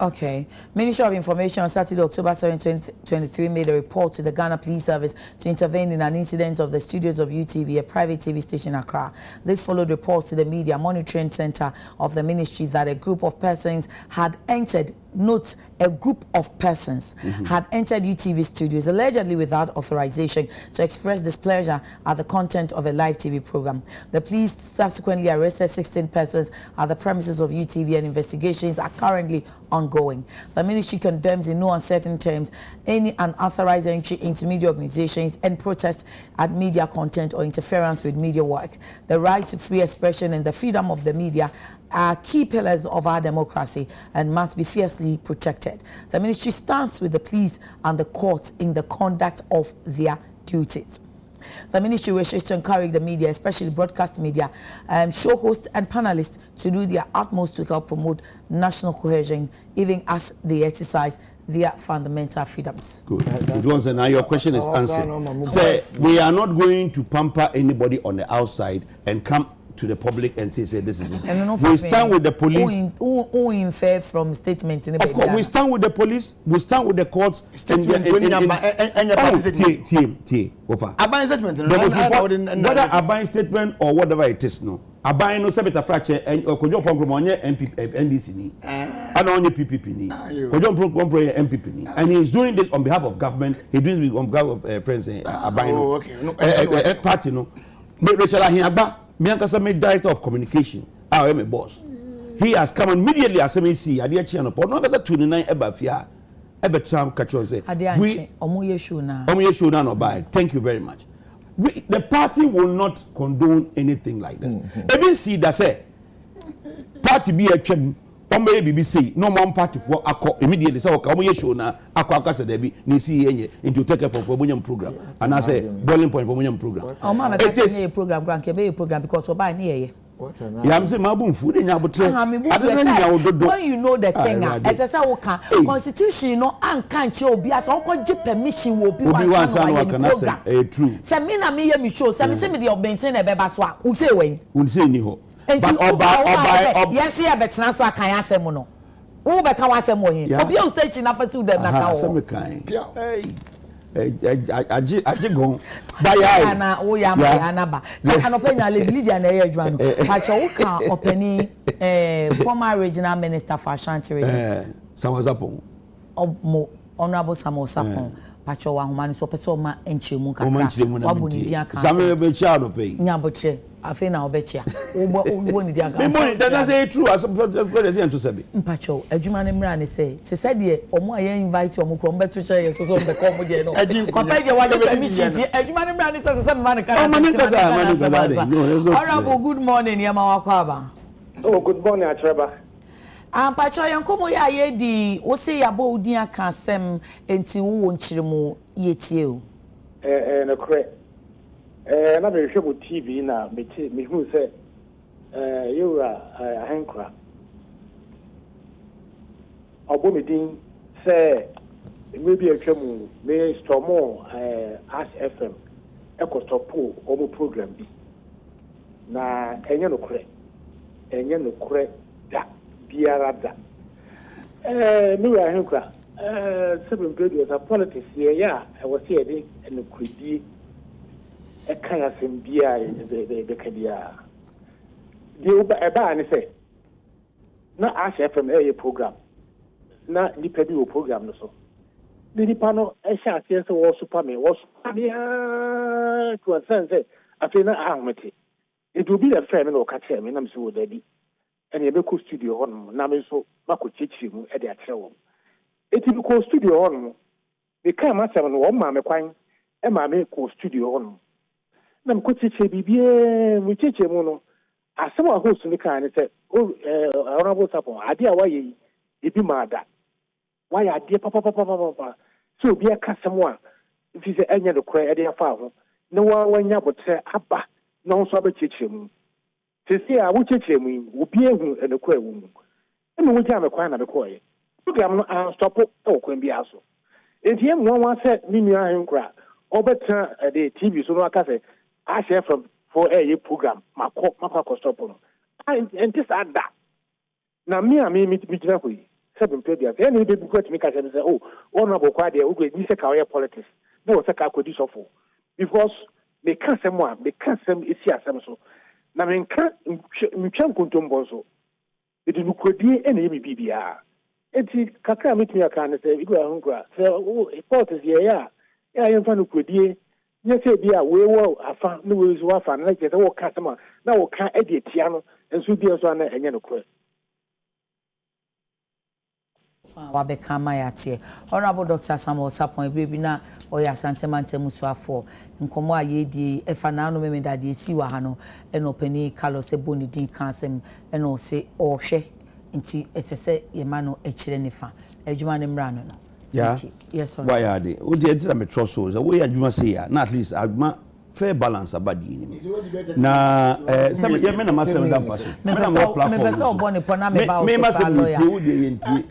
Speaker 1: Okay. Ministry of Information on Saturday, October 7, 2023 made a report to the Ghana Police Service to intervene in an incident of the studios of UTV, a private TV station in Accra. This followed reports to the Media Monitoring Center of the ministry that a group of persons had entered had entered UTV studios allegedly without authorization to express displeasure at the content of a live TV program. The police subsequently arrested 16 persons at the premises of UTV and investigations are currently ongoing. The ministry condemns in no uncertain terms any unauthorized entry into media organizations and protests at media content or interference with media work. The right to free expression and the freedom of the media are key pillars of our democracy and must be fiercely protected. The ministry stands with the police and the courts in the conduct of their duties. The ministry wishes to encourage the media, especially broadcast media, show hosts and panelists to do their utmost to help promote national cohesion, even as they exercise their fundamental freedoms.
Speaker 2: Good. Johnson, now your question is answered. Say, we are not going to pamper anybody on the outside and come to the public and say this is we stand with the police
Speaker 1: who infer from statements in the
Speaker 2: of course we stand with the police, we stand with the courts
Speaker 4: statement
Speaker 2: whether a buying statement or whatever it is no a buying no sabita fracture and kojo program on NDC ni and on your PPP ni kojo program MPP ni and he is doing this on behalf of government, he doing it on behalf of friends a buying party no Rachel Ahiagba me director of communication. I am a boss. He has come immediately as MEC. Adekye no po no kasa 29 ebafia ebetram kacho say we
Speaker 1: omuye show na
Speaker 2: no buy. Thank you very much. The party will not condone anything like this. Even see that say party be a twem Ombe BBC no more party for akọ immediately say omuye show na akọ akasa there be ni see enye into take for Bonyam program and I say boiling point for Bonyam program.
Speaker 1: O ma make say program gran ke be program because o buy na ye.
Speaker 2: Yeah, I'm saying Mabum food in Yabutre.
Speaker 1: When you know the thing, as I say, constitution, no, and can't you be as uncle permission will be one program.
Speaker 2: True.
Speaker 1: Samina me show, some the obtain a bebaswa, who say way.
Speaker 2: Who say Niho.
Speaker 1: But yes, yeah, but now so I can answer mono. Who better was a more? Your station after to them.
Speaker 2: Hey. I go. Bayana,
Speaker 1: oh, Yamanaba. An opinion, Lydia and Adrian. Pachoka, opening former regional minister for Ashanti.
Speaker 2: Samazapon.
Speaker 1: Honorable Samosapon. Pachoa, Human Sopesoma, and Chimuka.
Speaker 2: Wabunidia, some of child pay.
Speaker 1: Nabotre, I think I'll bet you.
Speaker 2: That's a true as to say.
Speaker 1: Pacho, a Juman Mrani say, said, or more invite you to share so the Comodino. Compare your wife permission. A Juman Mrani says, some man. Honorable, good morning, Yamawa.
Speaker 4: Oh, good morning, Trevor.
Speaker 1: Pacho, Yankomo ya di, o say abo dia kasem enti wo nchiremu yetie.
Speaker 4: No correct. Na be hwe TV na me hu say you are ahenkra. Obo me din say we be atwam me stormo Ash FM e ko stopo omo program bi. Na enye no correct da biara da. Me we ahenkra. Seven periods of politics here, yeah, I was here and the credi a kind of symbia the Kadia. The Uba say, not Ash FM a program, not the Pedu program, so. The Nipano, a shot, yes, was Superman, was to a sense, I feel not armity. It will be a friend or catch him, and I'm so daddy. And you go studio on Namiso, Mako teach him at their trail. It will go studio on. They come at 7 1 mamma quine, and mamma go studio on. Nam could teach a BBA, we teach a mono. As someone who's in the car and said, oh, honorable Sapon, idea why ye be mad. Why I dear papa. So be a customer. If he's any other cry at their father, no one but say, Abba, no sober teach him. To say I will teach him, will be able and a queer woman. And we have a quine at the coy. Program stop or can be also. If him one said, Mimia and cry, or better the TV, so like I say, I share from for a program, my stop on. And this and that. Now, me, I mean, meet 7 periods. Any baby go to me and say, oh, honorable quiet, there will be a career politics. No, I could do so for. Because they can't say more, they can't say it's here, so. Now, I can't contumboso. It is no any BBR. Eti kakra mitumi aka ne say igu ahonkra say report is here ya yemfa no kodie nye say bia we wo afa no we zo afa na ke say wo customer na wo ka e de tia no enso bia so na enye no kure
Speaker 1: wa be kama ya tie Honorable Dr. Samuel Sapon ebi na oya santemante musuafo nkomo ayedi efa na no memeda de esi wa ha no eno pani Carlos eboni din kansem eno se ohwe nti esese yemano echire nifa adwuma ne mra no
Speaker 2: yeah
Speaker 1: yes sir
Speaker 2: why are they o dey tell me trust so we adwuma say ya na at least adwuma fair balance abadi ni na some ye me na masem da paso me na mo platform
Speaker 1: me pese oboni po na me ba o
Speaker 2: so lawyer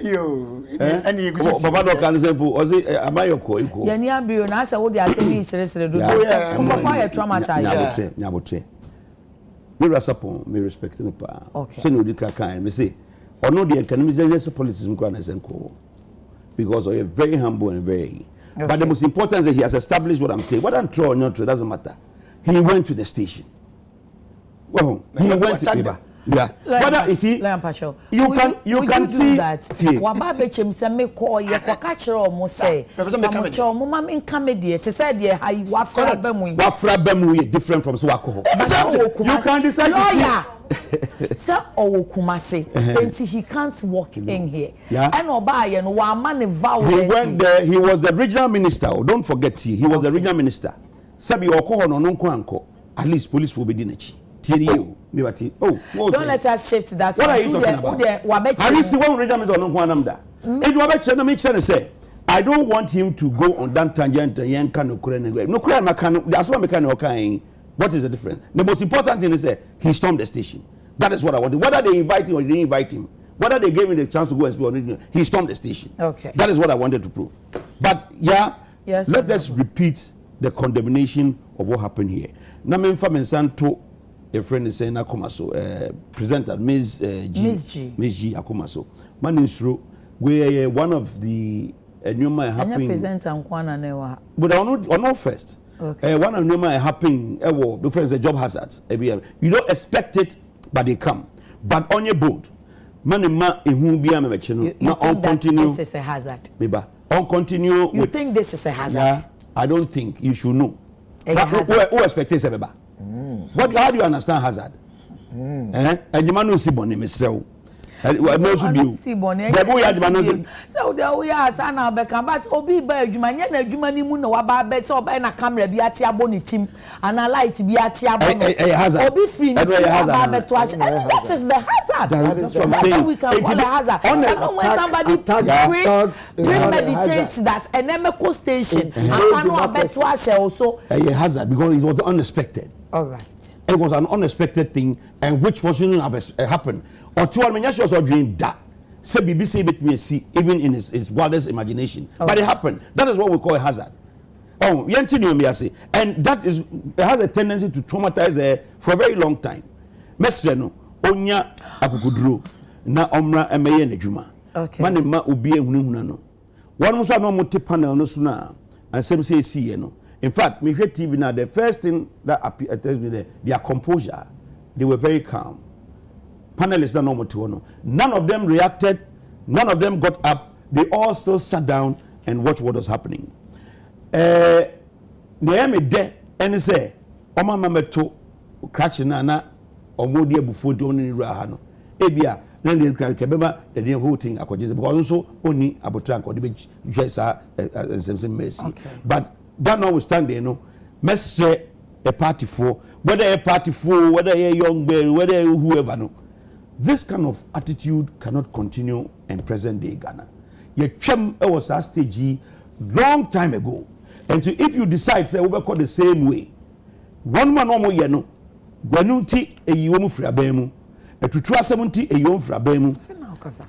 Speaker 2: yo any you go baba do kan simple o say amayoko iko
Speaker 1: ye ni abiro na say wo dey asemi sere do ko fire traumatize
Speaker 2: nyabotre me rasapon me respect no pa
Speaker 1: okay
Speaker 2: say no di kan me say or no the economic politics because you're very humble and very but the most important is that he has established what I'm saying. Whether I'm true or not true, doesn't matter. He went to the station. Well, he went to yeah. Whether you see, you can see
Speaker 1: that. Wababe chemse me call ye kwa kachiro mo say. Pamucho mo ma me comedy. Te say dey hayi wafra bemu
Speaker 2: different from so alcohol.
Speaker 1: You
Speaker 2: can decide.
Speaker 1: Lawyer. Sir Owokumase, and he can't walk in here.
Speaker 2: Yeah.
Speaker 1: And Obaye no wa man vow.
Speaker 2: He went there. He was the regional minister. Don't forget he was the regional minister. Sabi okoho no nko anko. At least police will be dinechi. Oh,
Speaker 1: don't let us shift that.
Speaker 2: What are you talking about? I see one regional minister no nko anamda. It wabeche na make sense say. I don't want him to go on that tangent and yanka no kure no. No kure na kan. That's what me kan okay. What is the difference? The most important thing is that he stormed the station. That is what I wanted. Whether they invite him or they didn't invite him, whether they gave him the chance to go and speak or not, he stormed the station.
Speaker 1: Okay.
Speaker 2: That is what I wanted to prove. But yeah,
Speaker 1: yes,
Speaker 2: let us repeat the condemnation of what happened here. Na me mfa mensanto a friend is saying Akomaso, presenter Ms. G Akomaso. Man Nsroma, we one of the Nnwoma happening.
Speaker 1: Presenter Nkwana newa.
Speaker 2: But on not first. Okay. One of Nnwoma happening. Before it's a job hazard. You don't expect it, but they come. But on your board, man who be a mechano.
Speaker 1: You think that this is a hazard?
Speaker 2: Maybe on continue.
Speaker 1: You think this is a hazard?
Speaker 2: Yeah, I don't think you should know.
Speaker 1: Who
Speaker 2: expects it? What? How do you understand hazard? And you man no see bonne mesrel. No should be.
Speaker 1: See bonne. So there we are. Sana beka, but obi ba adwuma nya na adwuma ni mu na wa ba be so ba na camera bi ati abo ni tim and a light bi ati abo no. Obi free ni ba be to ash. That is the hazard.
Speaker 2: That's what I'm saying.
Speaker 1: We can call a hazard. When somebody premeditates that an emeco station and can be to ash also.
Speaker 2: A hazard because it was unexpected.
Speaker 1: All right.
Speaker 2: It was an unexpected thing, and which shouldn't have happened. Or two Armenians also dreamed that. Say BBC bit me see even in his wildest imagination. Okay. But it happened. That is what we call a hazard. Oh, and that is it has a tendency to traumatize for a very long time. Mesre no onya akukuduro na omra emeye nejuma.
Speaker 1: Okay.
Speaker 2: Mane ma obi ehunahuna no. One mo so no mo te panel no so na ansem say see no. In fact, me TV now, the first thing that tells me their composure, they were very calm. Panelists don't know what to know. None of them reacted, none of them got up, they all still sat down and watched what was happening. Nehemi de, and say, Oma mameto, crashing na, or modi bufo to only rahano. Ebia, then they can remember the whole thing, because also only Abotrank or the beach, Jessa, and Mercy. But that notwithstanding, you know, message a party for whether a party for whether a young girl, whether whoever no. This kind of attitude cannot continue in present day Ghana. Your chum was a stage long time ago. And so if you decide say we call the same way, one man no you know, Gwanuti a yom frabemu, a tutua 70 a yom frabemu.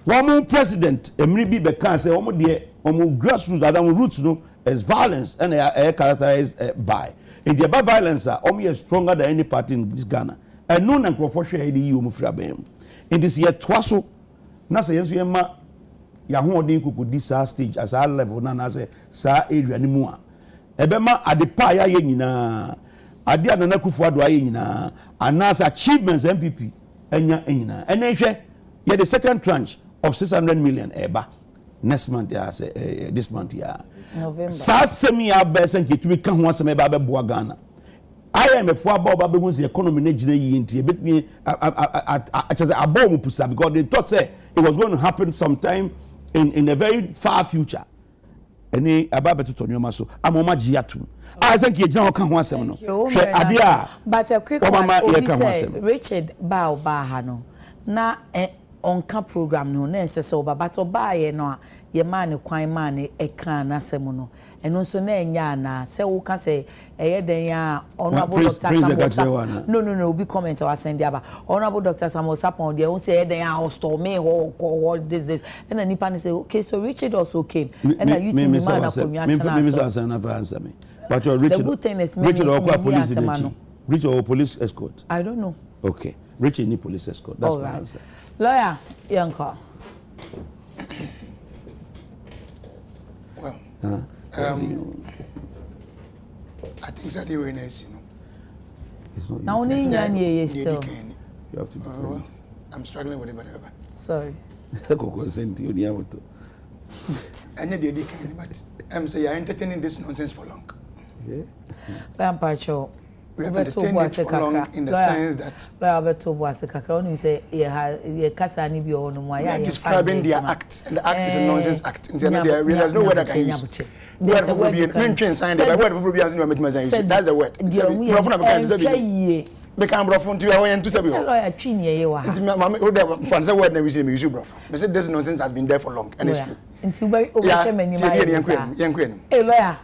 Speaker 2: One more president, a maybe bekan say omo de omo grassroots that roots no as violence and characterized by. And the above violence are almost stronger than any party in this Ghana. And no one can share the EU mufrabem. In this year, twaso, Nasa Yama Yahoo could this stage as our level, none as a sa area anymore. Ebema at the Paya Yenina, Adia Nanakufuado Yenina, and Nasa achievements MPP, Enya Enina. And then yet the second tranche of 600 million eba. Next month, this month,
Speaker 1: November.
Speaker 2: Sa semi abes and to become once a baby Ghana. I am a four bob the economy into a bit me as a bomb pusa because they thought say it was going to happen sometime in a very far future. Any about to Tonyo so I'm on my giatum. I think you don't come once a month.
Speaker 1: But a quick one, Richard Bao Bahano. Na onka program no na ese so baba to baaye no a ye ma ne kwan ma ne eka na asem no eno so na enya na se wo ka se eye den ya honorable Dr. Samuel no obi comment wa send aba honorable Dr. Samuel Sapon de won say eye den ya hostel me ho this and nipa ne say okay so Richard also came and you team man akonwa tena
Speaker 2: me but your Richard,
Speaker 1: the good thing is
Speaker 2: Richard or police Richard or police escort
Speaker 1: I don't know.
Speaker 2: Okay, Richard need police escort. That's my answer.
Speaker 1: Lawyer, Yanko.
Speaker 5: Well, I think that they were nice, you know.
Speaker 1: Now, only Yan still.
Speaker 2: You have to be
Speaker 5: well, I'm struggling with it, whatever.
Speaker 1: Sorry.
Speaker 5: I need the but I'm saying you're entertaining this nonsense for long.
Speaker 2: Yeah.
Speaker 1: I'm partial.
Speaker 5: We have entertained it for long in the sense that
Speaker 1: we are
Speaker 5: describing their act, and the act is a nonsense act. There's no word I can use. There's a word sign the word of that's the word. Become bro to your way to say
Speaker 1: lawyer twin
Speaker 5: word na we say me use bro. Me say this nonsense has been there for long and it's true.
Speaker 1: It's very over many Hey lawyer.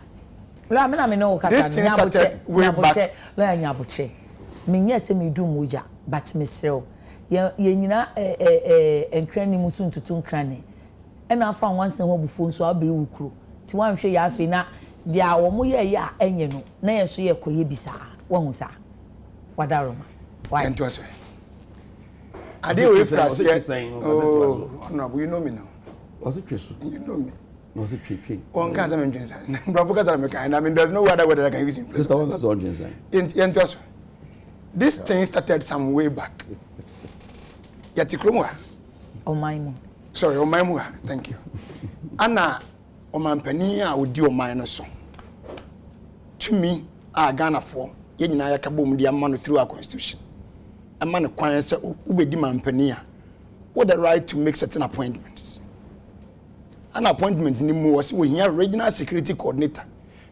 Speaker 1: Lawyer me na me no kasa nyaboche lawyer nyaboche. Me nya say me do moja but me sell. ye nyina enkrani musu ntutu nkrane ena afa wanse ho bufo nso abiri wukuro ti wanhwe ya afi na dia wo mo ye ya enye no na ye so ye koye bisa wo hu sa wadaroma why
Speaker 5: ento aso ade we frase oh no you know me now
Speaker 2: was it true
Speaker 5: you know me
Speaker 2: was it true
Speaker 5: on can say me dwensa bro focus on me kind I mean there's no other word that I can use
Speaker 2: sister one that's on dwensa
Speaker 5: ento aso this thing started some way back yati kromo
Speaker 1: Omaimo.
Speaker 5: Sorry, Omaimo. Thank you. Anna Omampani a odi Omai no so. To me, Ghana for ye nyina ya kabom dia man through our constitution. A man kwan say ubedi mampani a with the right to make certain appointments. An appointment ni mu was we here regional security coordinator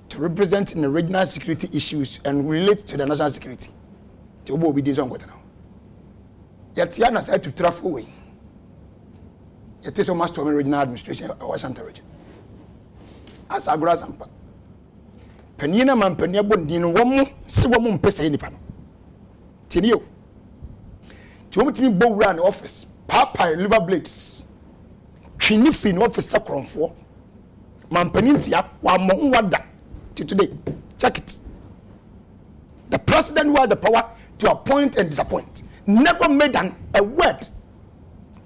Speaker 5: to represent in the regional security issues and relate to the national security. To obo obi dey so nkwata now. Yet ya na say to travel away. It is almost to a regional administration of Washington region. As a grass and Penina man Penabon Dino Woman, see woman pesa any panel. Tinio. To me, bow run office, Papa liver blades. Trinifin office sacrum for Man Penintia, one more wada to today. Check it. The president who has the power to appoint and disappoint never made a word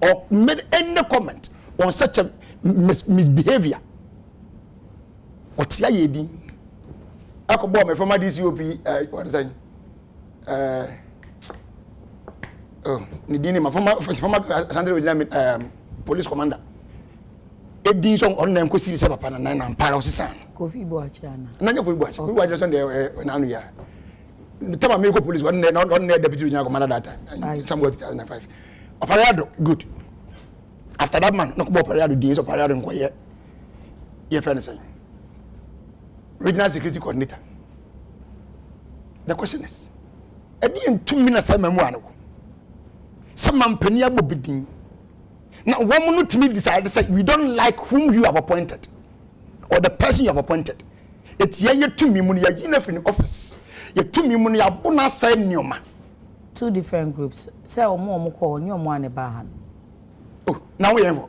Speaker 5: or made any comment on such a misbehavior. What's ya yedi? I could bomb from my DCOP, what is it? Nidini, my former police commander. Edi song on them could see Sapan and Parosan.
Speaker 1: Kofi Boachana.
Speaker 5: None of we watch. We watch on there when I'm here. The time American police one there, not deputy commander that time, somewhere 2005. Operado, good. After that man, no more Operado days, Operado and quiet. Your friend saying, regional security coordinator. The question is, I didn't 2 minutes. I'm one. Some man penny will be doing. Now, one minute to me decided to say, we don't like whom you have appointed or the person you have appointed. It's ye to me when you're in the office. You to me when you're bonus sign nyoma.
Speaker 1: Two different groups. Say omo call new one bahan.
Speaker 5: Oh, now we have.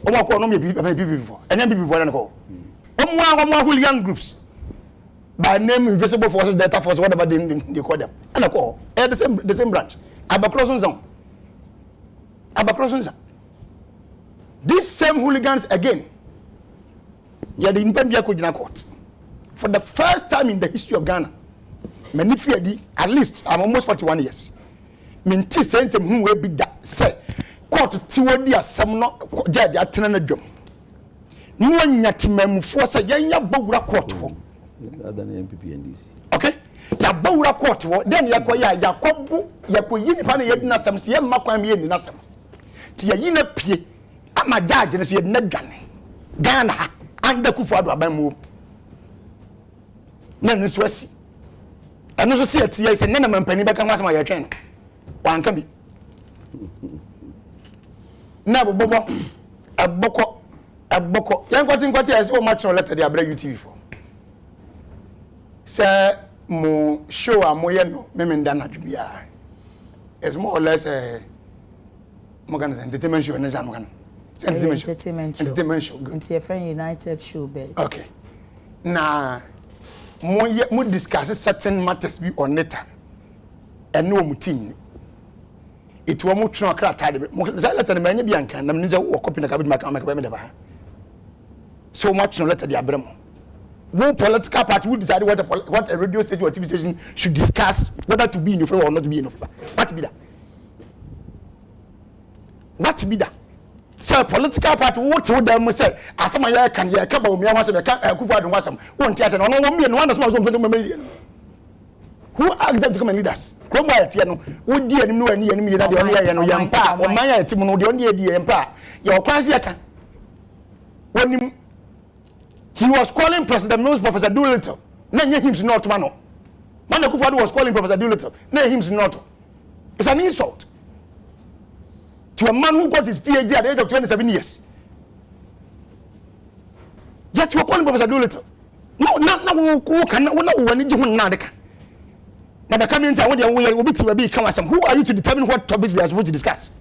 Speaker 5: Omo call no me people before. And then people before call. Omo hooligan groups. By name invisible forces, data force, whatever they call them. And I call. The same branch. Abacross zone. Abacross. These same hooligans again. Yeah, the independent court. For the first time in the history of Ghana. At least I'm almost 41 years. Minti sense who will be that say court tiwodi asem no judge atena na dwom. No nyatimam force yanya bawura court ho.
Speaker 2: Other than MPP and DC.
Speaker 5: Okay? Ya bawura court ho then yakoya yakobu yakoyi nipa na yedina asem se yemma kwan me yedina asem. Ti yayi na pie ama judge ne so yedina dwane. Ghana anda kufu ado aban mu. Na nso asi and also see it, yes, and then I'm penny back and was my train. One can be. Now, Bobo, a boko, young got in what I so much letter they bring you TV for. Sir, mo show a moyeno, memendana to be it's more or less a Morgan's entertainment show and Zamugan. Entertainment show.
Speaker 1: It's a friend United show base.
Speaker 5: Okay. Now, mo discuss certain matters be on it and no mutin it will mo try to tade mo let na manya bianka na mniza wo copy na kabidi maka maka me ba so much no let the abramo no political party will decide what a radio station or TV station should discuss whether to be in your favor or not to be in your favor. What be that so political party what would them say asama ya kan ya ka ba o mi awase be ka kufu adon wasam won tia se no no mi no wanda so who asked them to come and lead us krom ba tie no wo di anim no ani anim yeda de on ya no yampa o man ya tim no de on di yampa ya o kwanse ya kan wonim he was calling President Knows Professor Doolittle na him not man kufu adon was calling Professor Doolittle na him not. It's an insult to a man who got his PhD at the age of 27 years. Yet you are calling Professor Doolittle. No, who can Now the community I want to will be come as who are you to determine what topics they are supposed to discuss?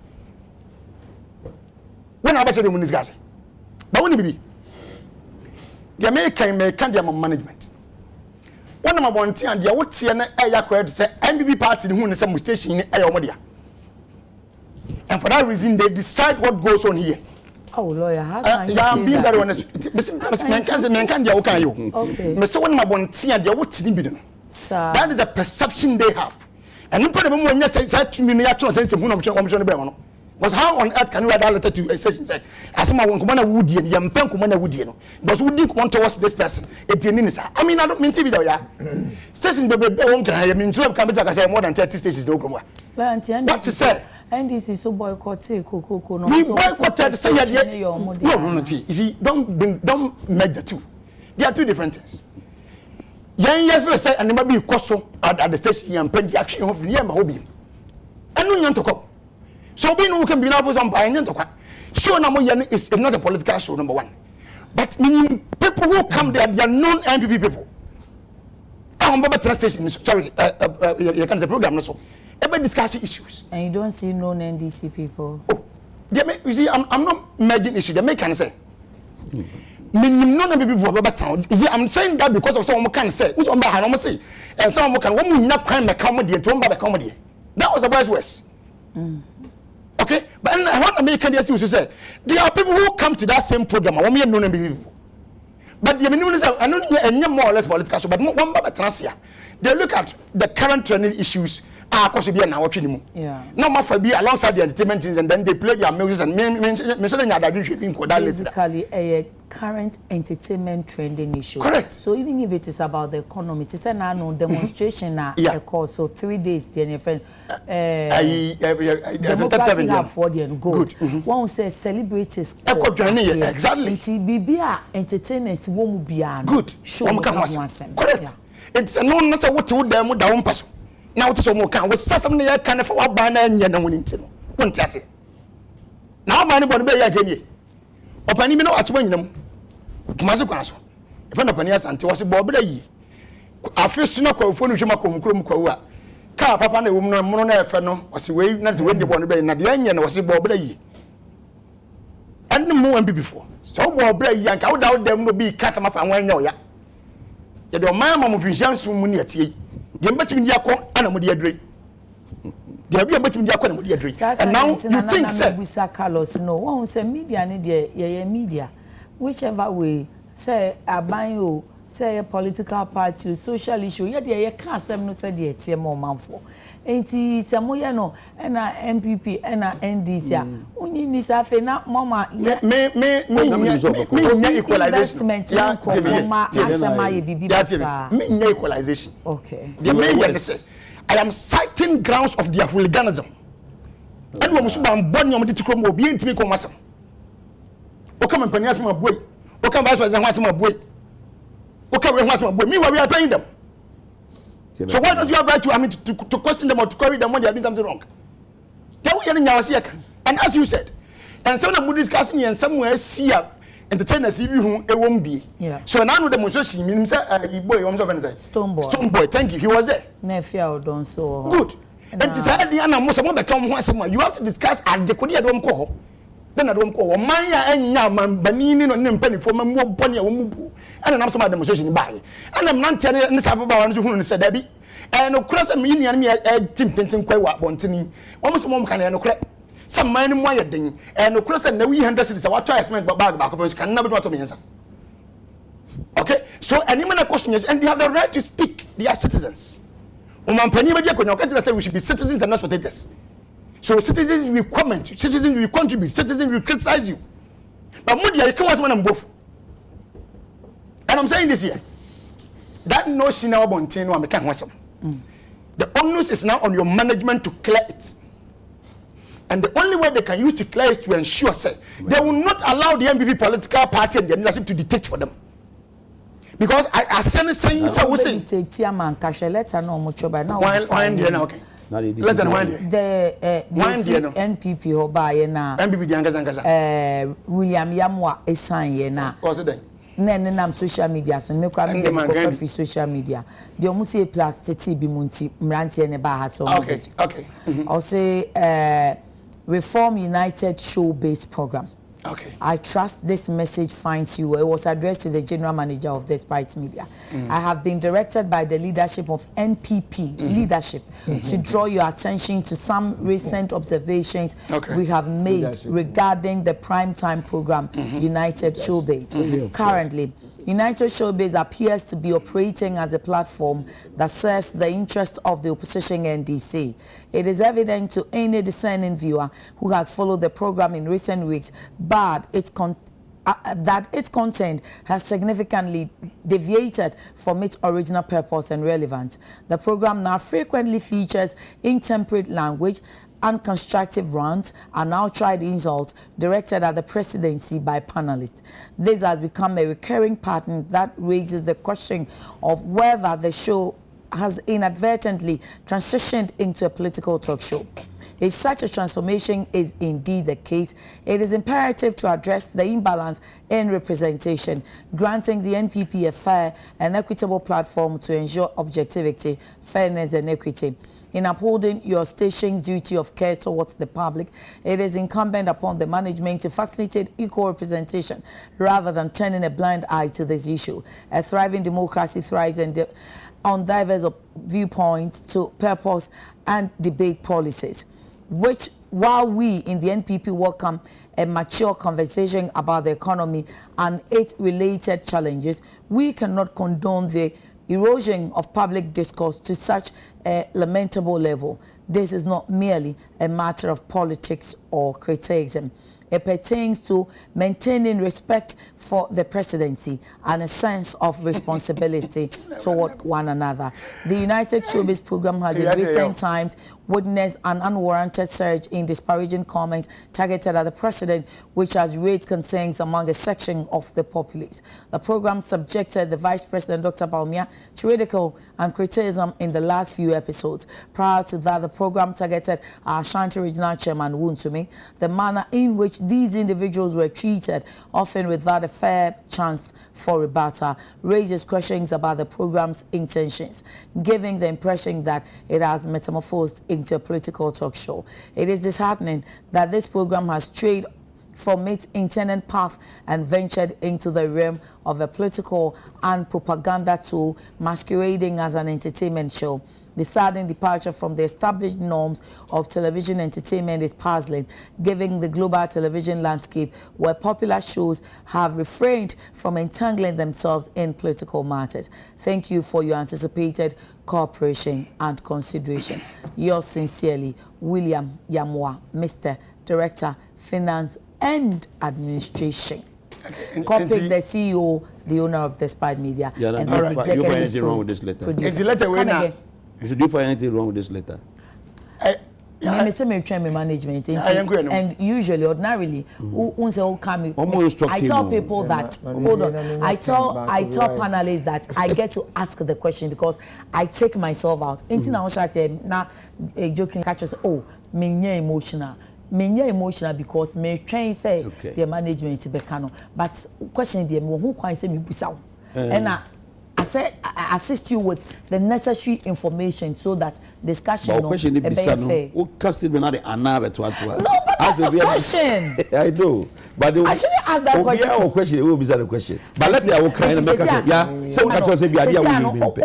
Speaker 5: When I bet you discuss it. But when be the American management. One of my one thing and the what TN air say MBB party who in some station in Ayomodia. And for that reason they decide what goes on here.
Speaker 1: Oh, lawyer, how can you
Speaker 5: I'm being very
Speaker 1: that?
Speaker 5: honest. Man can okay. Mr. One of my one thing and the what TN. That is the perception they have. And you put them when you say to me, I sense of one was how on earth can you write that letter to a session say, as someone who commander Woody and young pen commander Woody, because we didn't want to watch this person. I mean, I don't mean to be there. Stations be won't I mean, to come back as more than 30 stations. No, what to say?
Speaker 1: And this is so boycotted.
Speaker 5: We boycotted. Say, no, you see, don't make the two. They are two different things. Young years say, and there might be cost at the station and plenty action of near my hobby. And no one to go. So we know can be now for some buying into quite. Sure, number is not a political show, number one. But meaning people who come there, they are non MPP people. I'm about train station, sorry, you can say program so. About discussing issues.
Speaker 1: And you don't see non NDC people.
Speaker 5: Oh, you see, I'm not making issue. They make can say. Meaning non MPP people about town. You see, I'm saying that because of someone can say, who's on by Hanoma say, and someone can one will not crime a comedy and to the comedy. That was the best worst. Okay, but I want to make a say there are people who come to that same program. I want non people. But the minimum is I know more or less political, but one by transfer. They look at the current trending issues. Course be now watching.
Speaker 1: Yeah.
Speaker 5: No matter be alongside the entertainment things, and then they play their music and
Speaker 1: basically a current entertainment trending issue.
Speaker 5: Correct.
Speaker 1: So even if it is about the economy, it is a demonstration now. Yeah. So 3 days, then friend. Democracy have for the good. One says celebrities.
Speaker 5: Exactly.
Speaker 1: And BBA entertainers won't be
Speaker 5: good.
Speaker 1: Show
Speaker 5: correct. It's a non-necessary what to them down pass. Now it's so more can with something I can for what banner and yana winning. Won't I say? Now, my neighbor be again. Open me no at when them. Mazukaso. If an open yes, until was a bob day. I feel sooner call for Shumakum. Car papa and a woman mono feno was away not when they want to be in the end was a bob day. And the more before. So bob day young out out them will be customer from one year. You don't mind mamma vision soon when you're tea. You bet me Yako and I'm dear Dre. There be a bit of Yako and dear Dre. And now you think, sir,
Speaker 1: Carlos, no one say media, media, whichever way, say a bio, say a political party, social issue, yet you can't say no said the TMO man for. Ain't he Samoyano and a MPP and a NDC? Only Nisafe, not Mama,
Speaker 5: me equalization.
Speaker 1: Okay.
Speaker 5: I am citing grounds of their hooliganism. And when we should be born, you to come be in to me come as o come and penny my boy. O come as my boy. O come as my boy. Meanwhile, we are paying them. So why don't you have right to question them or to query them when they are doing something wrong? And as you said, and some of them discussing and somewhere see entertainers who it won't be.
Speaker 1: Yeah.
Speaker 5: So now demonstration means boy,
Speaker 1: Stone
Speaker 5: boy, thank you. He was there.
Speaker 1: Nephew don't so
Speaker 5: good. And decided the animal most of them become once a month. You have to discuss at the Korea don't call. Then I don't call Maya and Yaman Banini and penny for my more bunny or mubu. And I'm some demonstration by. And I'm not telling this about who said Debbie. And of course, I'm me and me at Tim Pinton Quay Bontini. Almost one can no crack. Some mining wire ding. And of course, and we handles our twice meant back can never do to me answer. Okay, so anyone a question is, and they have the right to speak. They are citizens. Say we should be citizens and not spectators. So citizens will comment, citizens will contribute, citizens will criticize you. But Moody, you can't one both. And I'm saying this here. That notion now Bontino and become awesome. The onus is now on your management to clear it. And the only way they can use to clear is to ensure say they will not allow the MPP political party and the leadership to dictate for them. Because I send a saying so we say
Speaker 1: take Tiaman Kasha letter no much by now.
Speaker 5: Okay. Let them wind
Speaker 1: the NPP or by na
Speaker 5: MPP
Speaker 1: William Yamwa a sign ye na.
Speaker 5: What's it then?
Speaker 1: nenam social media so me kwa me go free social media the omu say plus city bi munti mrantie ne ba ha so
Speaker 5: okay
Speaker 1: I'll say Reform United show-based program.
Speaker 5: Okay.
Speaker 1: I trust this message finds you. It was addressed to the general manager of Despite Media. I have been directed by the leadership of NPP leadership to draw your attention to some recent observations we have made regarding the primetime program United Showbase. Currently, United Showbase appears to be operating as a platform that serves the interests of the opposition NDC. It is evident to any discerning viewer who has followed the program in recent weeks that its content has significantly deviated from its original purpose and relevance. The program now frequently features intemperate language, unconstructive rants, and outright insults directed at the presidency by panelists. This has become a recurring pattern that raises the question of whether the show has inadvertently transitioned into a political talk show. If such a transformation is indeed the case, it is imperative to address the imbalance in representation, granting the NPP a fair and equitable platform to ensure objectivity, fairness, and equity. In upholding your station's duty of care towards the public, it is incumbent upon the management to facilitate equal representation rather than turning a blind eye to this issue. A thriving democracy thrives on diverse viewpoints to purpose and debate policies, which, while we in the NPP welcome a mature conversation about the economy and its related challenges, we cannot condone the erosion of public discourse to such a lamentable level. This is not merely a matter of politics or criticism. It pertains to maintaining respect for the presidency and a sense of responsibility toward one another. The United Showbiz program has in recent times witnessed an unwarranted surge in disparaging comments targeted at the president, which has raised concerns among a section of the populace. The program subjected the Vice President, Dr. Bawumia, to ridicule and criticism in the last few episodes. Prior to that, the program targeted our Ashanti Regional Chairman, Wuntumi. The manner in which these individuals were treated, often without a fair chance for rebuttal, raises questions about the program's intentions, giving the impression that it has metamorphosed into a political talk show. It is disheartening that this program has strayed from its intended path and ventured into the realm of a political and propaganda tool masquerading as an entertainment show. The sudden departure from the established norms of television entertainment is puzzling, given the global television landscape where popular shows have refrained from entangling themselves in political matters. Thank you for your anticipated cooperation and consideration. Yours sincerely, William Yamwa, Mr. Director, Finance and Administration. Copy the CEO, the owner of Despite Media, and the executive
Speaker 2: anything wrong with this letter?
Speaker 5: Is the letter winner?
Speaker 2: Do you find anything wrong with this letter?
Speaker 1: I say train management, and usually, ordinarily, I tell people that hold on. I tell panelists that I get to ask the question because I take myself out. Now joking catches. Oh, me emotional. Me emotional because me train say the management be canon. But question the who can say me busao. And I said I assist you with the necessary information so that discussion
Speaker 2: no question be fair. Who casted me not anabe to
Speaker 1: no, but that's a question.
Speaker 2: I know. But
Speaker 1: I shouldn't ask that question.
Speaker 2: Our question, it will be the question. But let's say I will kind of make us yeah. Some catch us say be idea will be.